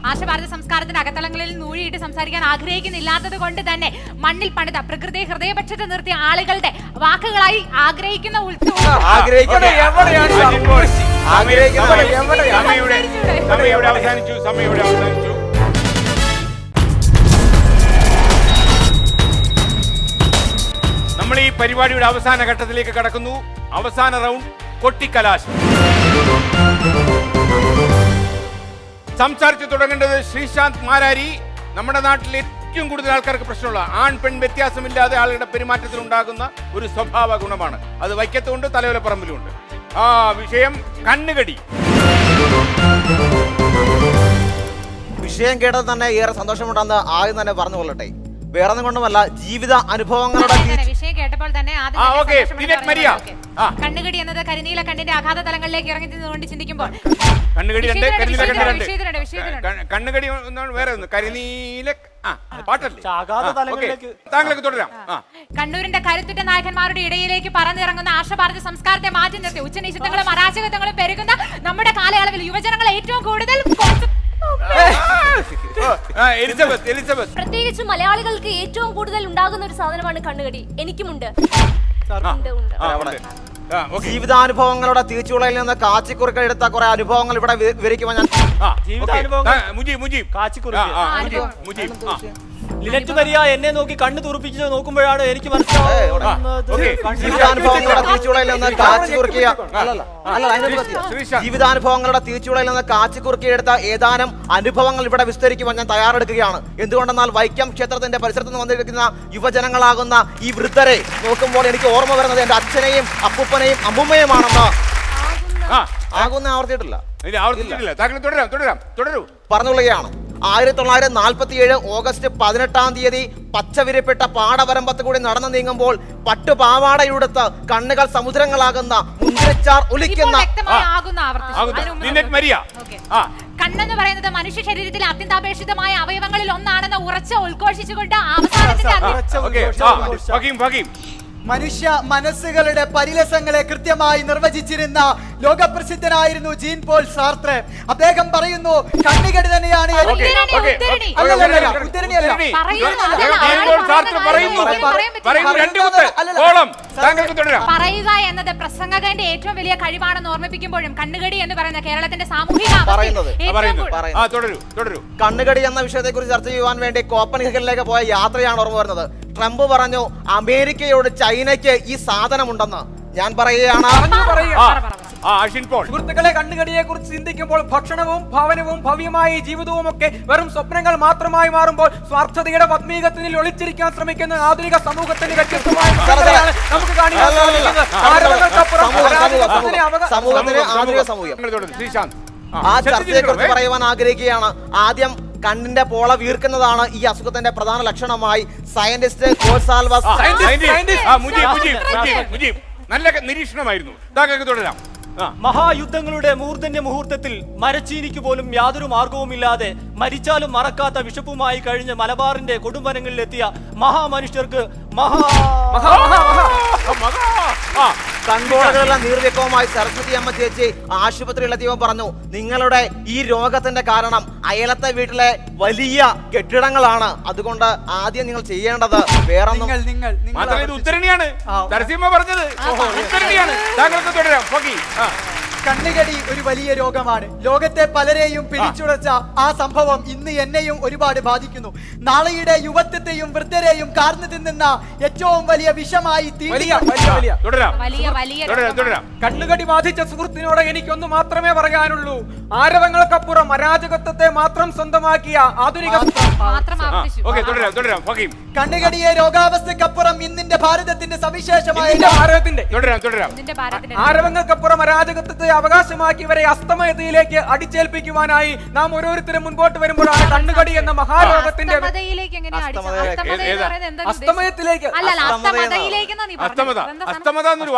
F: ആശഭാരത സംസ്കാരത്തിന്റെ അകത്തളങ്ങളിൽ നൂഴിയിട്ട് സംസാരിക്കാൻ ആഗ്രഹിക്കുന്നില്ലാത്തത് കൊണ്ട് തന്നെ മണ്ണിൽ പണിത പ്രകൃതി ഹൃദയപക്ഷത്ത് നിർത്തിയ ആളുകളുടെ വാക്കുകളായി ആഗ്രഹിക്കുന്ന
A: സമയയുടെ അവസാനിച്ചു. നമ്മൾ ഈ പരിപാടിയുടെ അവസാന ഘട്ടത്തിലേക്ക് കടക്കുന്നു. അവസാന റൗണ്ട് കൊട്ടിക്കലാശം. സംസാരിച്ചു തുടങ്ങേണ്ടത് ശ്രീശാന്ത് മാരാരി. നമ്മുടെ നാട്ടിൽ ഏറ്റവും കൂടുതൽ ആൾക്കാർക്ക് പ്രശ്നമുള്ള ആൺ പെൺ വ്യത്യാസമില്ലാതെ ആളുകളുടെ പെരുമാറ്റത്തിൽ ഉണ്ടാകുന്ന ഒരു സ്വഭാവ ഗുണമാണ്. അത് വൈക്കത്തുമുണ്ട്, തലയോലപ്പറമ്പിലുമുണ്ട്. ആ വിഷയം കണ്ണുകടി.
E: വിഷയം കേട്ടത് തന്നെ ഏറെ സന്തോഷമുണ്ടെന്ന് ആദ്യം തന്നെ പറഞ്ഞു കൊള്ളട്ടെ. വേറെ ഒന്നും കൊണ്ടുമല്ല, ജീവിത അനുഭവങ്ങളുടെ
F: വിഷയം കേട്ടപ്പോൾ തന്നെ കണ്ണുകടി എന്നത് കരിനീല കണ്ണിന്റെ ആഘാത തലങ്ങളിലേക്ക് ഇറങ്ങി നിന്നുകൊണ്ട് ചിന്തിക്കുമ്പോൾ
A: കണ്ണുകടി വേറെ ഒന്ന് കരിനീല പാട്ടല്ലേ. താങ്കളൊക്കെ തുടരാം.
F: കണ്ണൂരിന്റെ കരുത്തുറ്റ നായകന്മാരുടെ ഇടയിലേക്ക് പറന്നിറങ്ങുന്ന ആശഭാരത സംസ്കാരത്തെ മാറ്റി നിർത്തി ഉച്ചനീചത്വങ്ങളും അരാജകത്വങ്ങളും പെരുകുന്ന നമ്മുടെ കാലയളവിൽ യുവജനങ്ങൾ ഏറ്റവും കൂടുതൽ
D: പ്രത്യേകിച്ച് മലയാളികൾക്ക് ഏറ്റവും കൂടുതൽ ഉണ്ടാകുന്ന ഒരു സാധനമാണ് കണ്ണുകടി. എനിക്കുമുണ്ട്.
E: ജീവിതാനുഭവങ്ങളുടെ തീച്ചുളയിൽ നിന്ന് കാച്ചിക്കുറുക്ക എടുത്ത കുറെ അനുഭവങ്ങൾ ഇവിടെ വിവരിക്കുമ്പോൾ ഞാൻ
C: ലിനറ്റ് മരിയ എന്നെ നോക്കി കണ്ണ് തുറപ്പിച്ച് നോക്കുമ്പോഴാണ് എനിക്ക് മനസ്സിലാവുന്നത്
E: ജീവിതാനുഭവങ്ങളുടെ തീച്ചുളയിൽ നിന്ന് കാച്ചിക്കുറുക്കിയെടുത്ത ഏതാനും അനുഭവങ്ങൾ ഇവിടെ വിസ്തരിക്കുവാൻ ഞാൻ തയ്യാറെടുക്കുകയാണ്. എന്തുകൊണ്ടെന്നാൽ വൈക്കം ക്ഷേത്രത്തിന്റെ പരിസരത്ത് നിന്ന് വന്നിരിക്കുന്ന യുവജനങ്ങളാകുന്ന ഈ വൃദ്ധരെ നോക്കുമ്പോൾ എനിക്ക് ഓർമ്മ വരുന്നത് എന്റെ അച്ഛനെയും അപ്പൂപ്പനെയും അമ്മുമ്മയുമാണെന്ന്. ആകുന്ന ആവർത്തിയിട്ടില്ല, പറഞ്ഞുകൊള്ളുകയാണ്. 1947 ഓഗസ്റ്റ് 18-ാം തീയതി പച്ചവിരിപ്പെട്ട പാടവരമ്പത്ത് കൂടി നടന്നു നീങ്ങുമ്പോൾ പട്ടുപാവാടയുടുത്ത് കണ്ണുകൾ സമുദ്രങ്ങളാകുന്ന മുന്തിരിച്ചാർ ഒലിക്കുന്ന
F: കണ്ണെന്ന് പറയുന്നത് മനുഷ്യ ശരീരത്തിലെ അത്യന്താപേക്ഷിതമായ അവയവങ്ങളിൽ ഒന്നാണെന്ന് ഉറച്ച് ഉദ്ഘോഷിച്ചുകൊണ്ട് അവസാനത്തിന്റെ
B: മനുഷ്യ മനസ്സുകളുടെ പരിലസങ്ങളെ കൃത്യമായി നിർവചിച്ചിരുന്ന ലോകപ്രസിദ്ധനായിരുന്നു ജീൻ പോൾ സാർത്രെ. അദ്ദേഹം പറയുന്നു കണ്ണുകടി തന്നെയാണ്
F: പറയുക എന്നത് പ്രസംഗകന്റെ ഏറ്റവും വലിയ കഴിവാണെന്ന് ഓർമ്മിപ്പിക്കുമ്പോഴും കണ്ണുകടി എന്ന് പറയുന്ന കേരളത്തിന്റെ സാമൂഹിക
E: കണ്ണുകടി എന്ന വിഷയത്തെ കുറിച്ച് ചർച്ച ചെയ്യുവാൻ വേണ്ടി കോപ്പൻഹേഗനിലേക്ക് പോയ യാത്രയാണ് ഓർമ്മ വരുന്നത്. ട്രംപ് പറഞ്ഞു അമേരിക്കയോട് ചൈനയ്ക്ക് ഈ സാധനമുണ്ടെന്ന്. ഞാൻ പറയുകയാണ്,
G: സുഹൃത്തുക്കളെ, കണ്ണുകടിയെ കുറിച്ച് ചിന്തിക്കുമ്പോൾ ഭക്ഷണവും ഭവനവും ഭവ്യമായ ജീവിതവും ഒക്കെ വെറും സ്വപ്നങ്ങൾ മാത്രമായി മാറുമ്പോൾ സ്വാർത്ഥതയുടെ പത്മീകത്തിൽ ഒളിച്ചിരിക്കാൻ ശ്രമിക്കുന്ന ആധുനിക സമൂഹത്തിന് വ്യത്യസ്തമായ നമുക്ക്
E: ആ ചർച്ചയെ കുറിച്ച് പറയുവാൻ ആഗ്രഹിക്കുകയാണ്. ആദ്യം കണ്ണിന്റെ പോള വീർക്കുന്നതാണ് ഈ അസുഖത്തിന്റെ പ്രധാന ലക്ഷണമായി സയന്റിസ്റ്റ്
A: നല്ല നിരീക്ഷണമായിരുന്നു. താങ്കൾക്ക് തുടരാം.
C: മഹായുദ്ധങ്ങളുടെ മൂർധന്യ മുഹൂർത്തത്തിൽ മരച്ചീനിക്ക് പോലും യാതൊരു മാർഗവുമില്ലാതെ മരിച്ചാലും മറക്കാത്ത വിശപ്പുമായി കഴിഞ്ഞ മലബാറിന്റെ കൊടുംവനങ്ങളിലെത്തിയ മഹാമനുഷ്യർക്ക്
E: കൺപോളകളുടെ നീർവ്യക്കവുമായി സരസ്വതി അമ്മ ചേച്ചി ആശുപത്രിയിലെത്തിയപ്പോൾ പറഞ്ഞു, നിങ്ങളുടെ ഈ രോഗത്തിന്റെ കാരണം അയലത്തെ വീട്ടിലെ വലിയ കെട്ടിടങ്ങളാണ്. അതുകൊണ്ട് ആദ്യം നിങ്ങൾ ചെയ്യേണ്ടത് വേറെ
A: ഉത്തരണിയാണ് പറഞ്ഞത്. താങ്കൾക്ക് തുടരാം.
B: കണ്ണുകടി ഒരു വലിയ രോഗമാണ്. ലോകത്തെ പലരെയും പിടിച്ചുടച്ച ആ സംഭവം ഇന്ന് എന്നെയും ഒരുപാട് ബാധിക്കുന്നു. നാളെയുടെ യുവത്വത്തെയും വൃദ്ധരെയും കാർന്നു തിന്നുന്ന ഏറ്റവും വലിയ വിഷമായി
G: കണ്ണുകടി ബാധിച്ച സുഹൃത്തിനോട് എനിക്കൊന്നു മാത്രമേ പറയാനുള്ളൂ. ആരവങ്ങൾക്കപ്പുറം അരാജകത്വത്തെ മാത്രം സ്വന്തമാക്കിയ ആധുനിക
B: കണ്ണുകടിയെ രോഗാവസ്ഥക്കപ്പുറം ഇന്നിന്റെ ഭാരതത്തിന്റെ സവിശേഷമായ
G: ആരവങ്ങൾക്കപ്പുറം അരാജകത്വത്തെ അവകാശമാക്കിയവരെ അസ്തമയത്തിലേക്ക് അടിച്ചേൽപ്പിക്കുവാനായി നാം ഓരോരുത്തരും മുൻപോട്ട് വരുമ്പോഴാണ് കണ്ണുകടി എന്ന മഹാരോഗത്തിന്റെ അസ്തമയത്തിലേക്ക്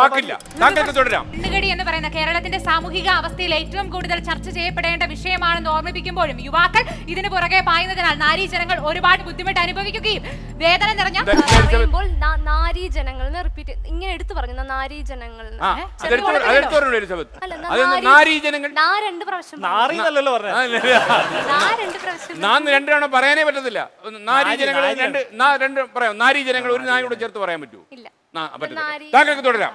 A: വാക്കില്ല. താങ്കൾക്ക് തുടരാം.
F: കണ്ണുകടി എന്ന് പറയുന്ന കേരളത്തിന്റെ സാമൂഹിക അവസ്ഥയിൽ ഏറ്റവും കൂടുതൽ ചർച്ച ചെയ്യപ്പെടേണ്ട വിഷയമാണെന്ന് ഓർമ്മിപ്പിക്കുമ്പോഴും യുവാക്കൾ ഇതിന് പുറകെ പായുന്നതിനാൽ നാരീജനങ്ങൾ ഒരുപാട് ബുദ്ധിമുട്ട് അനുഭവിക്കുകയും വേദന നിറഞ്ഞ
D: പറയുമ്പോൾ നാരീജനങ്ങൾ റിപ്പീറ്റ് ഇങ്ങനെ എടുത്തു പറഞ്ഞു നാരീജനങ്ങൾ രണ്ട് പ്രാവശ്യം
C: നാറിന്നല്ലോ പറഞ്ഞത്.
A: രണ്ട് തവണ പറയാനേ പറ്റത്തില്ല. നാരീജനങ്ങൾ രണ്ട് പറയാം. നാരീജനങ്ങൾ ഒരു നായോട് ചേർത്ത് പറയാൻ പറ്റുമോ?
D: ഇല്ല.
A: താങ്കൾക്ക് തുടരാം.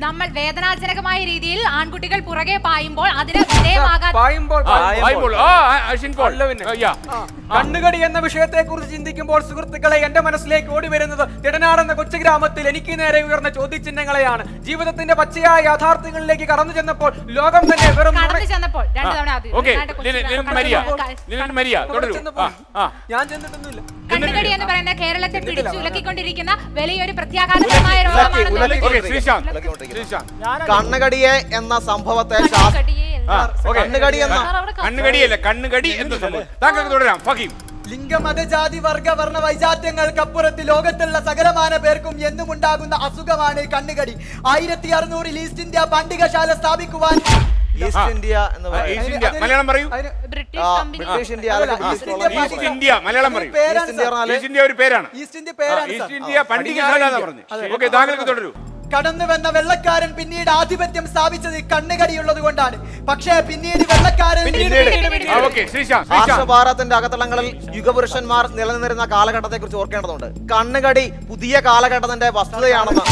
F: നമ്മൾ വേദനാജനകമായ രീതിയിൽ ആൺകുട്ടികൾ പുറകെ പായുമ്പോൾ അതിന് വിധേയമാകാൻ
G: കണ്ണുകടി എന്ന വിഷയത്തെ കുറിച്ച് ചിന്തിക്കുമ്പോൾ സുഹൃത്തുക്കളെ എന്റെ മനസ്സിലേക്ക് ഓടി വരുന്നത് തിടനാടെന്ന കൊച്ചു ഗ്രാമത്തിൽ എനിക്ക് നേരെ ഉയർന്ന ചോദ്യചിഹ്നങ്ങളെയാണ്. ജീവിതത്തിന്റെ പച്ചയായ യാഥാർത്ഥ്യങ്ങളിലേക്ക് കടന്നു ചെന്നപ്പോൾ ലോകം തന്നെ വെറും
F: കടന്നു ചെന്നപ്പോൾ രണ്ടു തവണ
G: ഞാൻ ചെന്നിട്ടൊന്നുമില്ല.
F: കണ്ണുകടി എന്ന് പറയുന്ന കേരളത്തെ പിടിച്ചുലക്കിക്കൊണ്ടിരിക്കുന്ന വലിയൊരു പ്രത്യാഘാതകരമായ രോഗമാണ്.
E: കണ്ണുകടിയെ എന്ന സംഭവത്തെ
A: കണ്ണുകടിയല്ല കണ്ണുകടി എന്ന സംഭവം. താങ്കൾക്ക് തുടരാം. ഫഹീം.
B: ലിംഗ മതജാതി വർഗ വർണ്ണ വൈജാത്യങ്ങൾക്കപ്പുറത്ത് ലോകത്തുള്ള സകലമാന പേർക്കും എന്നും ഉണ്ടാകുന്ന അസുഖമാണ് കണ്ണുകടി. 1600 ഈസ്റ്റ് ഇന്ത്യ പണ്ടികശാല സ്ഥാപിക്കുവാൻ
E: ഈസ്റ്റ് ഇന്ത്യ എന്ന്
A: മലയാളം പറയൂ.
E: British India
A: east India Malayalam പറയൂ. ഈസ്റ്റ് ഇന്ത്യ ഒരു പേരാണ്.
B: ഈസ്റ്റ് ഇന്ത്യ പേരാണ്.
A: ഈസ്റ്റ് ഇന്ത്യ പണ്ടികശാല എന്ന് പറഞ്ഞു. ഓക്കെ, താങ്കൾക്ക് തുടരൂ.
B: കടന്നു വന്ന വെള്ളക്കാരൻ പിന്നീട് ആധിപത്യം സ്ഥാപിച്ചത് കണ്ണുകടിയുള്ളത് കൊണ്ടാണ്. പക്ഷേ പിന്നീട് വെള്ളക്കാരൻ
E: ഭാരതത്തിന്റെ അകത്തളങ്ങളിൽ യുഗപുരുഷന്മാർ നിലനിന്നിരുന്ന കാലഘട്ടത്തെ കുറിച്ച് ഓർക്കേണ്ടതുണ്ട്. കണ്ണുകടി പുതിയ കാലഘട്ടത്തിന്റെ വസ്തുതയാണെന്ന്.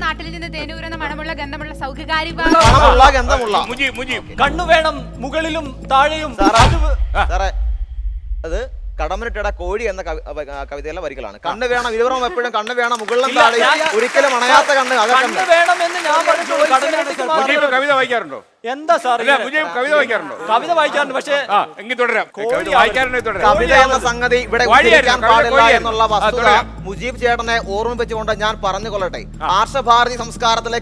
F: നാട്ടിൽ നിന്ന് തേനൂരുന്ന മണമുള്ള ഗന്ധമുള്ള സൗഖ്യകാരി
C: കണ്ണു വേണം മുകളിലും താഴെയും.
E: അത് കടമനിട്ട കോഴി എന്ന കവിതയിലെ വരികളാണ്. കണ്ണ് വേണം ഇരുവറും എപ്പോഴും കണ്ണ് വേണം മുകളിലും താഴെ ഒരിക്കലും അണയാത്ത കണ്ണ്.
C: കണ്ണ് വേണമെന്ന് ഞാൻ പറഞ്ഞിട്ടുള്ളൂ.
A: കവിത വായിക്കാറുണ്ടോ?
C: എന്താ സാർ
A: കവിത വായിക്കാറുണ്ടോ?
C: കവിത വായിക്കാറുണ്ട്. പക്ഷേ
E: കവിത എന്ന സംഗതി ഇവിടെ ഉച്ചരിക്കാൻ പാടില്ല എന്നുള്ള വസ്തുത മുജീബ് ചേട്ടനെ ഓർമ്മിപ്പിച്ചുകൊണ്ട് ഞാൻ പറഞ്ഞു കൊള്ളട്ടെ. ആർഷഭാരതി സംസ്കാരത്തിലെ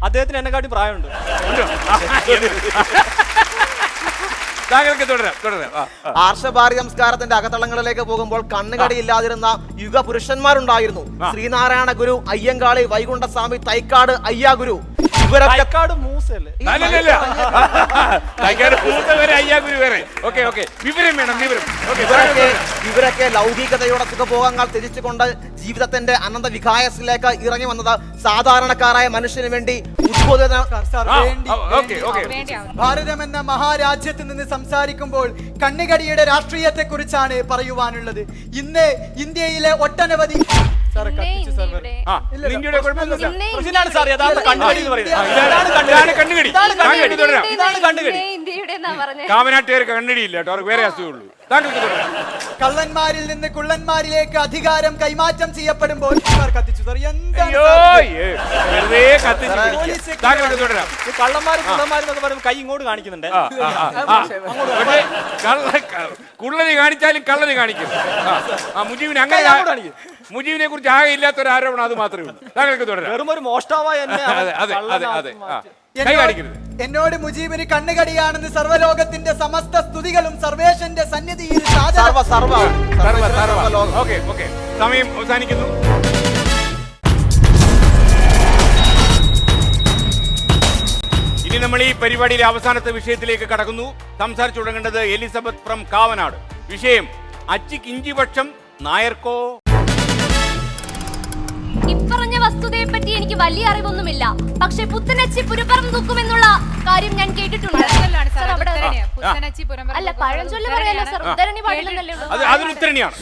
C: അദ്ദേഹത്തിന് എന്നെക്കാട്ടി പ്രായമുണ്ട്.
E: ആർഷഭാരതി സംസ്കാരത്തിന്റെ അകത്തളങ്ങളിലേക്ക് പോകുമ്പോൾ കണ്ണുകടി ഇല്ലാതിരുന്ന യുഗ പുരുഷന്മാരുണ്ടായിരുന്നു. ശ്രീനാരായണ ഗുരു, അയ്യങ്കാളി, വൈകുണ്ഠസ്വാമി, തൈക്കാട് അയ്യാഗുരു. ഇവരൊക്കെ ലൗകികതയുടെ സുഖഭോഗങ്ങൾ ത്യജിച്ചുകൊണ്ട് ജീവിതത്തിന്റെ അനന്ത വികായത്തിലേക്ക് ഇറങ്ങി വന്നത് സാധാരണക്കാരായ മനുഷ്യന് വേണ്ടി
B: ഭാരതം എന്ന മഹാരാജ്യത്ത് നിന്ന് സംസാരിക്കുമ്പോൾ കണ്ണുകടിയുടെ രാഷ്ട്രീയത്തെ കുറിച്ചാണ് പറയുവാനുള്ളത്. ഇന്ന് ഇന്ത്യയിലെ ഒട്ടനവധി
A: കാവനാട്ടുകാർ കണ്ണടിയില്ല കേട്ടോ, അവർക്ക് വേറെ അസുഖമുള്ളൂ.
B: കള്ളന്മാരിൽ നിന്ന് കുള്ളന്മാരിലേക്ക് അധികാരം കൈമാറ്റം ചെയ്യപ്പെടുമ്പോൾ
C: കൈ ഇങ്ങോട്ട് കാണിക്കുന്നുണ്ട്.
A: കുള്ളനെ കാണിച്ചാലും കള്ളനെ കാണിക്കും. മുജീബിനെ അങ്ങനെ മുജീബിനെ കുറിച്ച് ആകെ ഇല്ലാത്തൊരു ആരോപണം അത് മാത്രമേ ഉള്ളൂ. താങ്കൾക്ക് തുടരാം.
C: വെറും ഒരു മോഷ്ടാവായ
B: എന്നോട് മുജീബിന് കണ്ണുകടിയാണെന്ന് സർവ്വലോകത്തിന്റെ സമസ്ത സ്തുതികളും സർവേശന്റെ സന്നിധിയിൽ
A: സമയം അവസാനിക്കുന്നു. ഇനി നമ്മൾ ഈ പരിപാടിയിലെ അവസാനത്തെ വിഷയത്തിലേക്ക് കടക്കുന്നു. സംസാരിച്ചു തുടങ്ങേണ്ടത് എലിസബത്ത് ഫ്രം കാവനാട്. വിഷയം അച്ചിക്ക് ഇഞ്ചിപക്ഷം നായർക്കോ.
D: ഇപ്പറഞ്ഞ വസ്തുതയെ പറ്റി എനിക്ക് വലിയ അറിവൊന്നുമില്ല. പക്ഷെ പുത്തനച്ചി പുരപ്പുറം തൂക്കുമെന്നുള്ള കാര്യം ഞാൻ കേട്ടിട്ടുണ്ട്. അല്ല, പഴഞ്ചൊല്ല് പറയാലോ സർ. ഉദ്ധരണി പാടില്ലെന്നല്ലേ ഉള്ളൂ.
A: അതൊരു ഉദ്ധരണിയാണ്.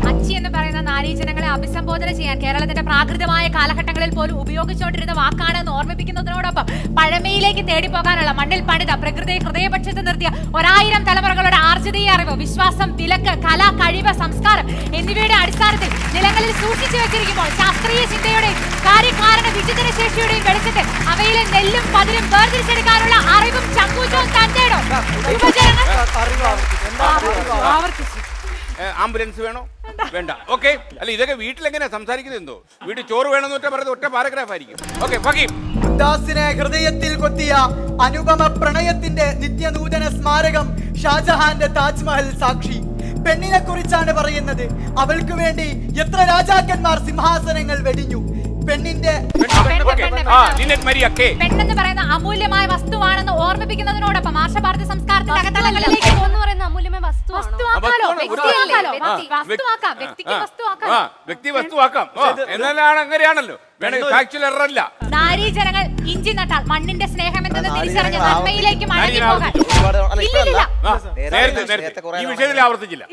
F: അച്ചി എന്ന് പറയുന്ന നാരീജനങ്ങളെ അഭിസംബോധന ചെയ്യാൻ കേരളത്തിന്റെ പ്രാകൃതമായ കാലഘട്ടങ്ങളിൽ പോലും ഉപയോഗിച്ചുകൊണ്ടിരുന്ന വാക്കാണെന്ന് ഓർമ്മിപ്പിക്കുന്നതിനോടൊപ്പം പഴമയിലേക്ക് തേടിപ്പോകാനുള്ള മണ്ണിൽ പണിത പ്രകൃതിയെ ഹൃദയപക്ഷത്ത് നിർത്തിയ 1000 തലമുറകളുടെ ആർജിതീയ അറിവ്, വിശ്വാസം, വിലക്ക്, കല, കഴിവ്, സംസ്കാരം എന്നിവയുടെ അടിസ്ഥാനത്തിൽ നിലങ്ങളിൽ സൂക്ഷിച്ചു വെച്ചിരിക്കുമ്പോൾ ശാസ്ത്രീയ ചിന്തയുടെയും കാര്യകാരണ വിചിത്ര ശേഷിയുടെയും വെളിച്ചത്തിൽ അവയിലെ നെല്ലും പതിരും വേർതിരിച്ചെടുക്കാനുള്ള അറിവും ചങ്കൂറ്റവും തന്റേടോ
A: ആംബുലൻസ് വേണോ? വേണ്ട. ഓക്കെ. അല്ല, ഇതൊക്കെ വീട്ടിലെങ്ങനെ സംസാരിക്കുന്നത് എന്തോ? വീട്ടിൽ ചോറ് വേണമെന്ന് പറയുന്നത് ഒറ്റ പാരഗ്രാഫ് ആയിരിക്കും. ഓക്കെ, ഫഹീം.
B: ദാസിനെ ഹൃദയത്തിൽ കൊത്തിയ അനുപമ പ്രണയത്തിന്റെ നിത്യനൂതന സ്മാരകം ഷാജഹാന്റെ താജ്മഹൽ സാക്ഷി. പെണ്ണിനെ കുറിച്ചാണ് പറയുന്നത്. അവൾക്ക് വേണ്ടി എത്ര രാജാക്കന്മാർ സിംഹാസനങ്ങൾ വെടിഞ്ഞു. പെണ്ണിന്റെ
F: പെണ്ണെന്ന് പറയുന്ന അമൂല്യമായ വസ്തുവാണെന്ന് ഓർമ്മിപ്പിക്കുന്നതിനോടൊപ്പം ആർഷഭാരത സംസ്കാരത്തിന്റെ അകത്തളങ്ങളിലേക്ക്
D: അമൂല്യമായ
F: വസ്തുവാക്കാലോ, വ്യക്തിയാക്കാലോ, വസ്തുവാക്കാം, വ്യക്തിക്ക് വസ്തുവാക്കാം.
A: വ്യക്തി വസ്തുവാക്കാം. എന്നാലാണ് അങ്ങനെയാണല്ലോ.
F: നാരീജനങ്ങൾ ഇഞ്ചി നട്ടാൽ മണ്ണിന്റെ സ്നേഹം എന്തെന്ന് തിരിച്ചറിഞ്ഞ് നന്മയിലേക്ക് മടങ്ങി പോകാൻ.
A: ഈ വിഷയത്തിൽ ആവർത്തിച്ചില്ല.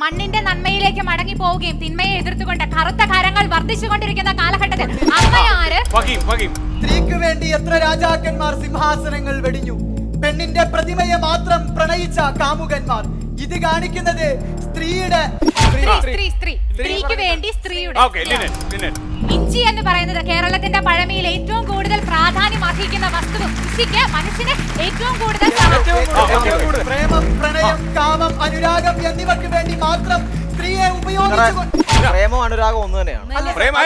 F: മണ്ണിന്റെ നന്മയിലേക്ക് മടങ്ങി പോവുകയും തിന്മയെ എതിർത്തുകൊണ്ട് കറുത്ത കരങ്ങൾ വർദ്ധിച്ചുകൊണ്ടിരിക്കുന്ന കാലഘട്ടത്തിൽ അമ്മയാര്?
B: സ്ത്രീക്ക് വേണ്ടി എത്ര രാജാക്കന്മാർ സിംഹാസനങ്ങൾ വെടിഞ്ഞു. പെണ്ണിന്റെ പ്രതിമയെ മാത്രം പ്രണയിച്ച കാമുകന്മാർ. ഇത് കാണിക്കുന്നത് സ്ത്രീയുടെ
F: സ്ത്രീക്ക് വേണ്ടി സ്ത്രീയുടെ. ഇഞ്ചി എന്ന് പറയുന്നത് കേരളത്തിന്റെ പഴമയിൽ ഏറ്റവും കൂടുതൽ പ്രാധാന്യം അർഹിക്കുന്ന വസ്തുവും കൃഷിക്ക് മനുഷ്യന് ഏറ്റവും കൂടുതൽ
B: പ്രേമം, പ്രണയം, കാമം, അനുരാഗം എന്നിവയ്ക്ക് വേണ്ടി മാത്രം സ്ത്രീയെ ഉപയോഗിച്ചു.
E: പ്രേമം അനുരാഗം ഒന്ന് തന്നെയാണ്.
A: പ്രേമം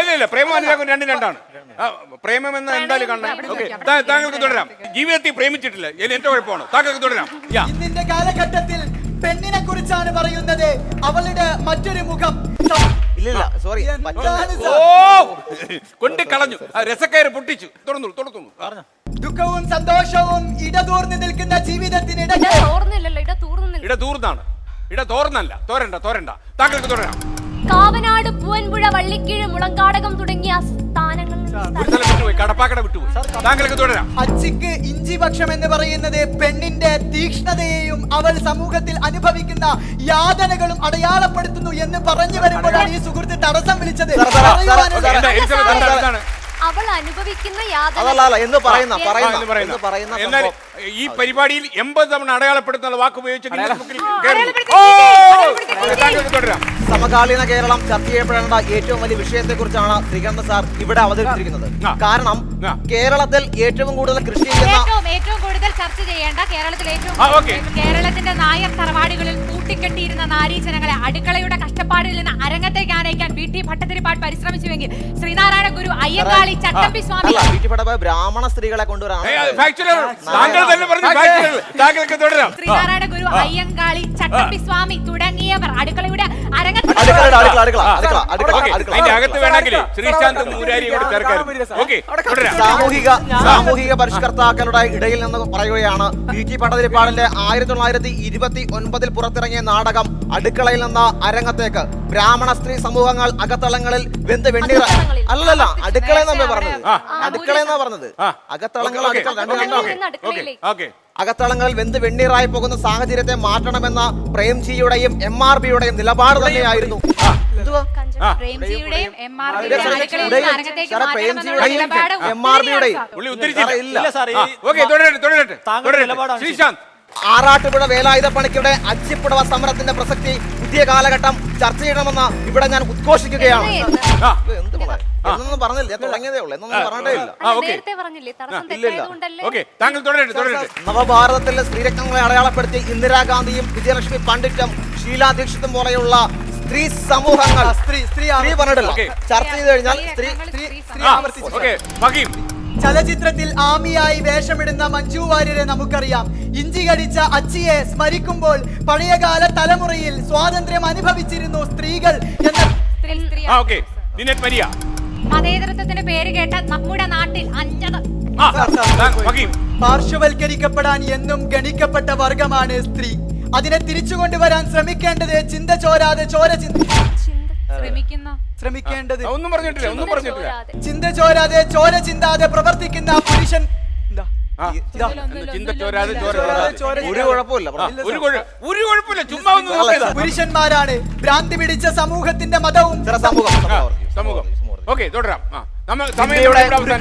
A: അനുരാഗം രണ്ടാണ്. പ്രേമം എന്ന് എന്തായാലും കാണണം. താങ്കൾക്ക് തുടരാം. ജീവിതത്തിൽ പ്രേമിച്ചിട്ടില്ല, എന്റെ കുഴപ്പമാണ്. താങ്കൾക്ക് തുടരാം.
B: ഇന്നിന്റെ കാലഘട്ടത്തിൽ പെണ്ണിനെ കുറിച്ചാണ് പറയുന്നത്. അവളുടെ മറ്റൊരു മുഖം.
E: ഇല്ലില്ല, സോറി,
A: കൊണ്ട് കളഞ്ഞു. രസക്കയറ് പൊട്ടിച്ചു. തുറന്നു.
B: ദുഃഖവും സന്തോഷവും ഇടതൂർന്ന് നിൽക്കുന്ന ജീവിതത്തിനിടെ
A: ഇടതൂർന്നാണ്. തോരണ്ട. താങ്കൾക്ക് തുടരാം.
D: കാവനാട്, പൂവൻപുഴ, വള്ളിക്കീഴ്, മുളങ്കാടകം തുടങ്ങിയ സ്ഥാനങ്ങൾ
A: കടപ്പാക്കട വിട്ടുപോയി. താങ്കൾക്ക് തുടരാം.
B: അച്ചിക്ക് ഇഞ്ചി ഭക്ഷം എന്ന് പറയുന്നത് പെണ്ണിന്റെ തീക്ഷ്ണതയെയും അവൾ സമൂഹത്തിൽ അനുഭവിക്കുന്ന യാതനകളും അടയാളപ്പെടുത്തുന്നു എന്ന് പറഞ്ഞു വരുമ്പോഴാണ് ഈ സുഹൃത്ത് തടസ്സം വിളിച്ചത്.
D: അവൾ അനുഭവിക്കുന്ന
E: എന്ന് പറയുന്ന
A: എന്നാൽ ഈ പരിപാടിയിൽ 80 തവണ അടയാളപ്പെടുത്തുന്ന വാക്ക് ഉപയോഗിച്ച് തുടരാം.
E: സമകാലീന കേരളം ചർച്ച ചെയ്യപ്പെടേണ്ട ഏറ്റവും വലിയ വിഷയത്തെ കുറിച്ചാണ് ശ്രീകണ്ഠ സാർ ഇവിടെ അവതരിപ്പിച്ചിരിക്കുന്നത്. കാരണം കേരളത്തിൽ ഏറ്റവും കൂടുതൽ കൃഷി ചെയ്യുന്ന
F: ഏറ്റവും കൂടുതൽ ചർച്ച ചെയ്യേണ്ട കേരളത്തിന്റെ നായർ തറവാടുകളിൽ കൂട്ടിക്കെട്ടിയിരുന്ന നാരീജനങ്ങളെ അടുക്കളയുടെ കഷ്ടപ്പാടിൽ നിന്ന് അരങ്ങത്തേക്ക് ആനയിക്കാൻ VT ഭട്ടതിരിപ്പാട് പരിശ്രമിച്ചുവെങ്കിൽ ശ്രീനാരായണ ഗുരു, അയ്യങ്കാളി, ചട്ടമ്പി സ്വാമി,
E: ബ്രാഹ്മണ സ്ത്രീകളെ കൊണ്ടുവരാൻ
F: ശ്രീനാരായണ ഗുരു, അയ്യങ്കാളി, ചട്ടമ്പി സ്വാമി തുടങ്ങിയവർ അടുക്കളയുടെ
E: സാമൂഹിക പരിഷ്കർത്താക്കളുടെ ഇടയിൽ നിന്ന് പറയുകയാണ് VT ഭട്ടതിരിപ്പാടിന്റെ 1929 പുറത്തിറങ്ങിയ നാടകം അടുക്കളയിൽ നിന്ന് അരങ്ങത്തേക്ക്. ബ്രാഹ്മണ സ്ത്രീ സമൂഹങ്ങൾ അകത്തളങ്ങളിൽ വെന്ത് വെണ്ണീർ അല്ലല്ല, അടുക്കളയെന്നാ പറഞ്ഞത്. അടുക്കളയെന്നാ പറഞ്ഞത്. അകത്തളങ്ങളിൽ വെന്ത് വെണ്ണീറായി പോകുന്ന സാഹചര്യത്തെ മാറ്റണമെന്ന പ്രേംജിയുടെയും MRBയുടെയും നിലപാട് തന്നെയായിരുന്നു. ആറാട്ടുപുഴ വേലായുധ പണിക്കരുടെ അച്ചിപ്പുടവ സമരത്തിന്റെ പ്രസക്തി പുതിയ കാലഘട്ടം ചർച്ച ചെയ്യണമെന്ന് ഇവിടെ ഞാൻ ഉദ്ഘോഷിക്കുകയാണ്. എന്നൊന്നും പറഞ്ഞില്ല, തുടങ്ങിയതേ ഉള്ളൂ. എന്നൊന്നും പറഞ്ഞിട്ടേ ഇല്ല. നവഭാരതത്തിലെ സ്ത്രീരത്നങ്ങളെ അടയാളപ്പെടുത്തി ഇന്ദിരാഗാന്ധിയും വിജയലക്ഷ്മി പണ്ഡിറ്റും ഷീലാ ദീക്ഷിതും പോലെയുള്ള സ്ത്രീ സമൂഹങ്ങൾ സ്ത്രീ പറഞ്ഞിട്ടില്ല. ചർച്ച ചെയ്ത് കഴിഞ്ഞാൽ
B: ചലച്ചിത്രത്തിൽ ആമിയായി വേഷമിടുന്ന മഞ്ജു വാര്യരെ നമുക്കറിയാം. ഇഞ്ചി കടിച്ച അച്ചിയെ സ്മരിക്കുമ്പോൾ പഴയകാല തലമുറയിൽ സ്വാതന്ത്ര്യം അനുഭവിച്ചിരുന്നു സ്ത്രീകൾ എന്ന
F: മതേതരത്വത്തിന് പേര് കേട്ട നമ്മുടെ നാട്ടിൽ
B: പാർശ്വവൽക്കരിക്കപ്പെടാൻ എന്നും ഗണിക്കപ്പെട്ട വർഗമാണ് സ്ത്രീ. അതിനെ തിരിച്ചു കൊണ്ടുവരാൻ ശ്രമിക്കേണ്ടത് ചിന്ത ചോരാതെ ചിന്ത ചോരാതെ ചോര ചിന്താതെ പ്രവർത്തിക്കുന്ന പുരുഷൻ. പുരുഷന്മാരാണ് ഭ്രാന്തി പിടിച്ച സമൂഹത്തിന്റെ മതവും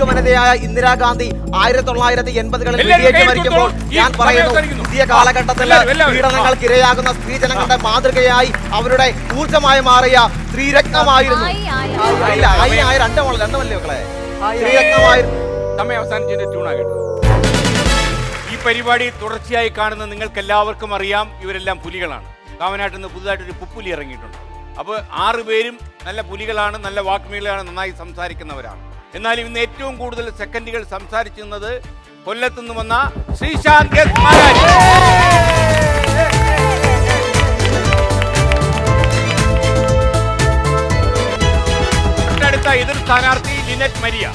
E: വനിതയായ ഇന്ദിരാഗാന്ധി 1980കളിൽ മരിക്കുമ്പോൾ ഞാൻ പറയുന്നു, പുതിയ കാലഘട്ടത്തിൽ പീഡനങ്ങൾക്ക് ഇരയാകുന്ന സ്ത്രീജനങ്ങളുടെ മാതൃകയായി അവരുടെ ഊർജമായി മാറിയ സ്ത്രീരത്നമായിരുന്നു. രണ്ടമല്ലേ മക്കളെ, സ്ത്രീരത്നമായിരുന്നു.
A: ഈ പരിപാടി തുടർച്ചയായി കാണുന്ന നിങ്ങൾക്ക് എല്ലാവർക്കും അറിയാം, ഇവരെല്ലാം പുലികളാണ്. കാവനാട്ടിൽ നിന്ന് പുതുതായിട്ടൊരു പുപ്പുലി ഇറങ്ങിയിട്ടുണ്ട്. അപ്പോൾ 6 പേരും നല്ല പുലികളാണ്, നല്ല വാക്മീകളാണ്, നന്നായി സംസാരിക്കുന്നവരാണ്. എന്നാൽ ഇന്ന് ഏറ്റവും കൂടുതൽ സെക്കൻഡുകൾ സംസാരിക്കുന്നത് കൊല്ലത്തുനിന്ന് വന്ന ശ്രീശാന്ത്. മരിയ.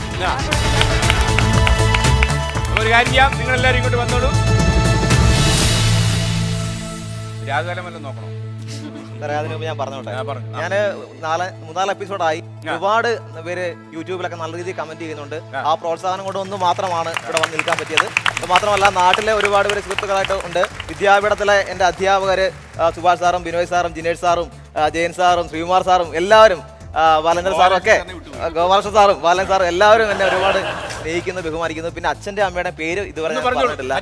A: ഒരു കാര്യം ചെയ്യാം, നിങ്ങൾ എല്ലാവരും ഇങ്ങോട്ട് വന്നോളൂ. രാജകാലം വല്ലതും നോക്കണോ?
E: അതിന് മുമ്പ് ഞാൻ പറഞ്ഞോട്ടെ, ഞാൻ 3-4 എപ്പിസോഡായി. ഒരുപാട് പേര് യൂട്യൂബിലൊക്കെ നല്ല രീതിയിൽ കമന്റ് ചെയ്യുന്നുണ്ട്. ആ പ്രോത്സാഹനം കൊണ്ട് ഒന്ന് മാത്രമാണ് ഇവിടെ വന്ന് നിൽക്കാൻ പറ്റിയത്. അത് മാത്രമല്ല, നാട്ടിലെ ഒരുപാട് പേര് സുഹൃത്തുക്കളായിട്ട് ഉണ്ട്. വിദ്യാപീഠത്തിലെ എൻ്റെ അധ്യാപകർ സുഭാഷ് സാറും ബിനോയ് സാറും ജിനേഷ് സാറും ജയൻ സാറും ശ്രീകുമാർ സാറും എല്ലാവരും, ബാലചന്ദ്രൻ സാറും ഒക്കെ, ഗോപാലകൃഷ്ണൻ സാറും ബാലൻ സാറും എല്ലാവരും എന്നെ ഒരുപാട് സ്നേഹിക്കുന്നു, ബഹുമാനിക്കുന്നു. പിന്നെ അച്ഛന്റെ അമ്മയുടെ പേര് ഇതുവരെ പറഞ്ഞിട്ടില്ല.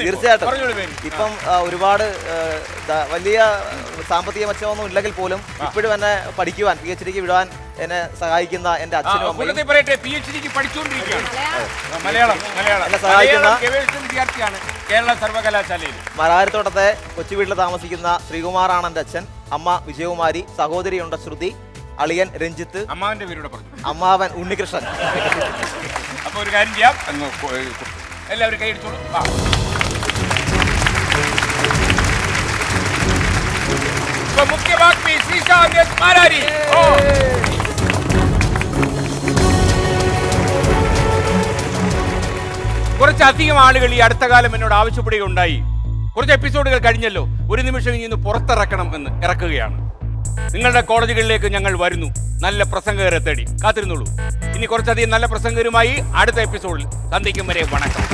E: തീർച്ചയായിട്ടും ഇപ്പം ഒരുപാട് വലിയ സാമ്പത്തിക മെച്ചമൊന്നും ഇല്ലെങ്കിൽ പോലും ഇപ്പോഴും എന്നെ പഠിക്കുവാൻ, PhD വിടുവാൻ എന്നെ സഹായിക്കുന്ന എന്റെ അച്ഛനും അമ്മയും എന്നെ സഹായിക്കുന്ന
A: കേരള സർവകലാശാലയിൽ
E: മലയാരത്തോട്ടത്തെ കൊച്ചു വീട്ടിൽ താമസിക്കുന്ന ശ്രീകുമാറാണ് എന്റെ അച്ഛൻ. അമ്മ വിജയകുമാരി, സഹോദരിയുണ്ട് ശ്രുതി, അളിയൻ രഞ്ജിത്ത്,
A: അമ്മാവന്റെ പേരുടെ പറഞ്ഞു,
E: അമ്മാവൻ ഉണ്ണികൃഷ്ണൻ.
A: അപ്പൊ ഒരു കാര്യം ചെയ്യാം, എല്ലാവരും കൈയടിച്ചോളൂ. മുഖ്യ വാഗ്മി ശ്രീശാന്ത് മാരാരി. കുറച്ചധികം ആളുകൾ ഈ അടുത്ത കാലം എന്നോട് ആവശ്യപ്പെടുകയുണ്ടായി, കുറച്ച് എപ്പിസോഡുകൾ കഴിഞ്ഞല്ലോ, ഒരു നിമിഷം ഇനി പുറത്തിറക്കണം എന്ന് ഇറക്കുകയാണ്. നിങ്ങളുടെ കോളേജുകളിലേക്ക് ഞങ്ങൾ വരുന്നു, നല്ല പ്രസംഗകരെ തേടി കാത്തിരുന്നുള്ളൂ. ഇനി കുറച്ചധികം നല്ല പ്രസംഗകരുമായി അടുത്ത എപ്പിസോഡിൽ സന്ധിക്കും വരെ വണക്കം.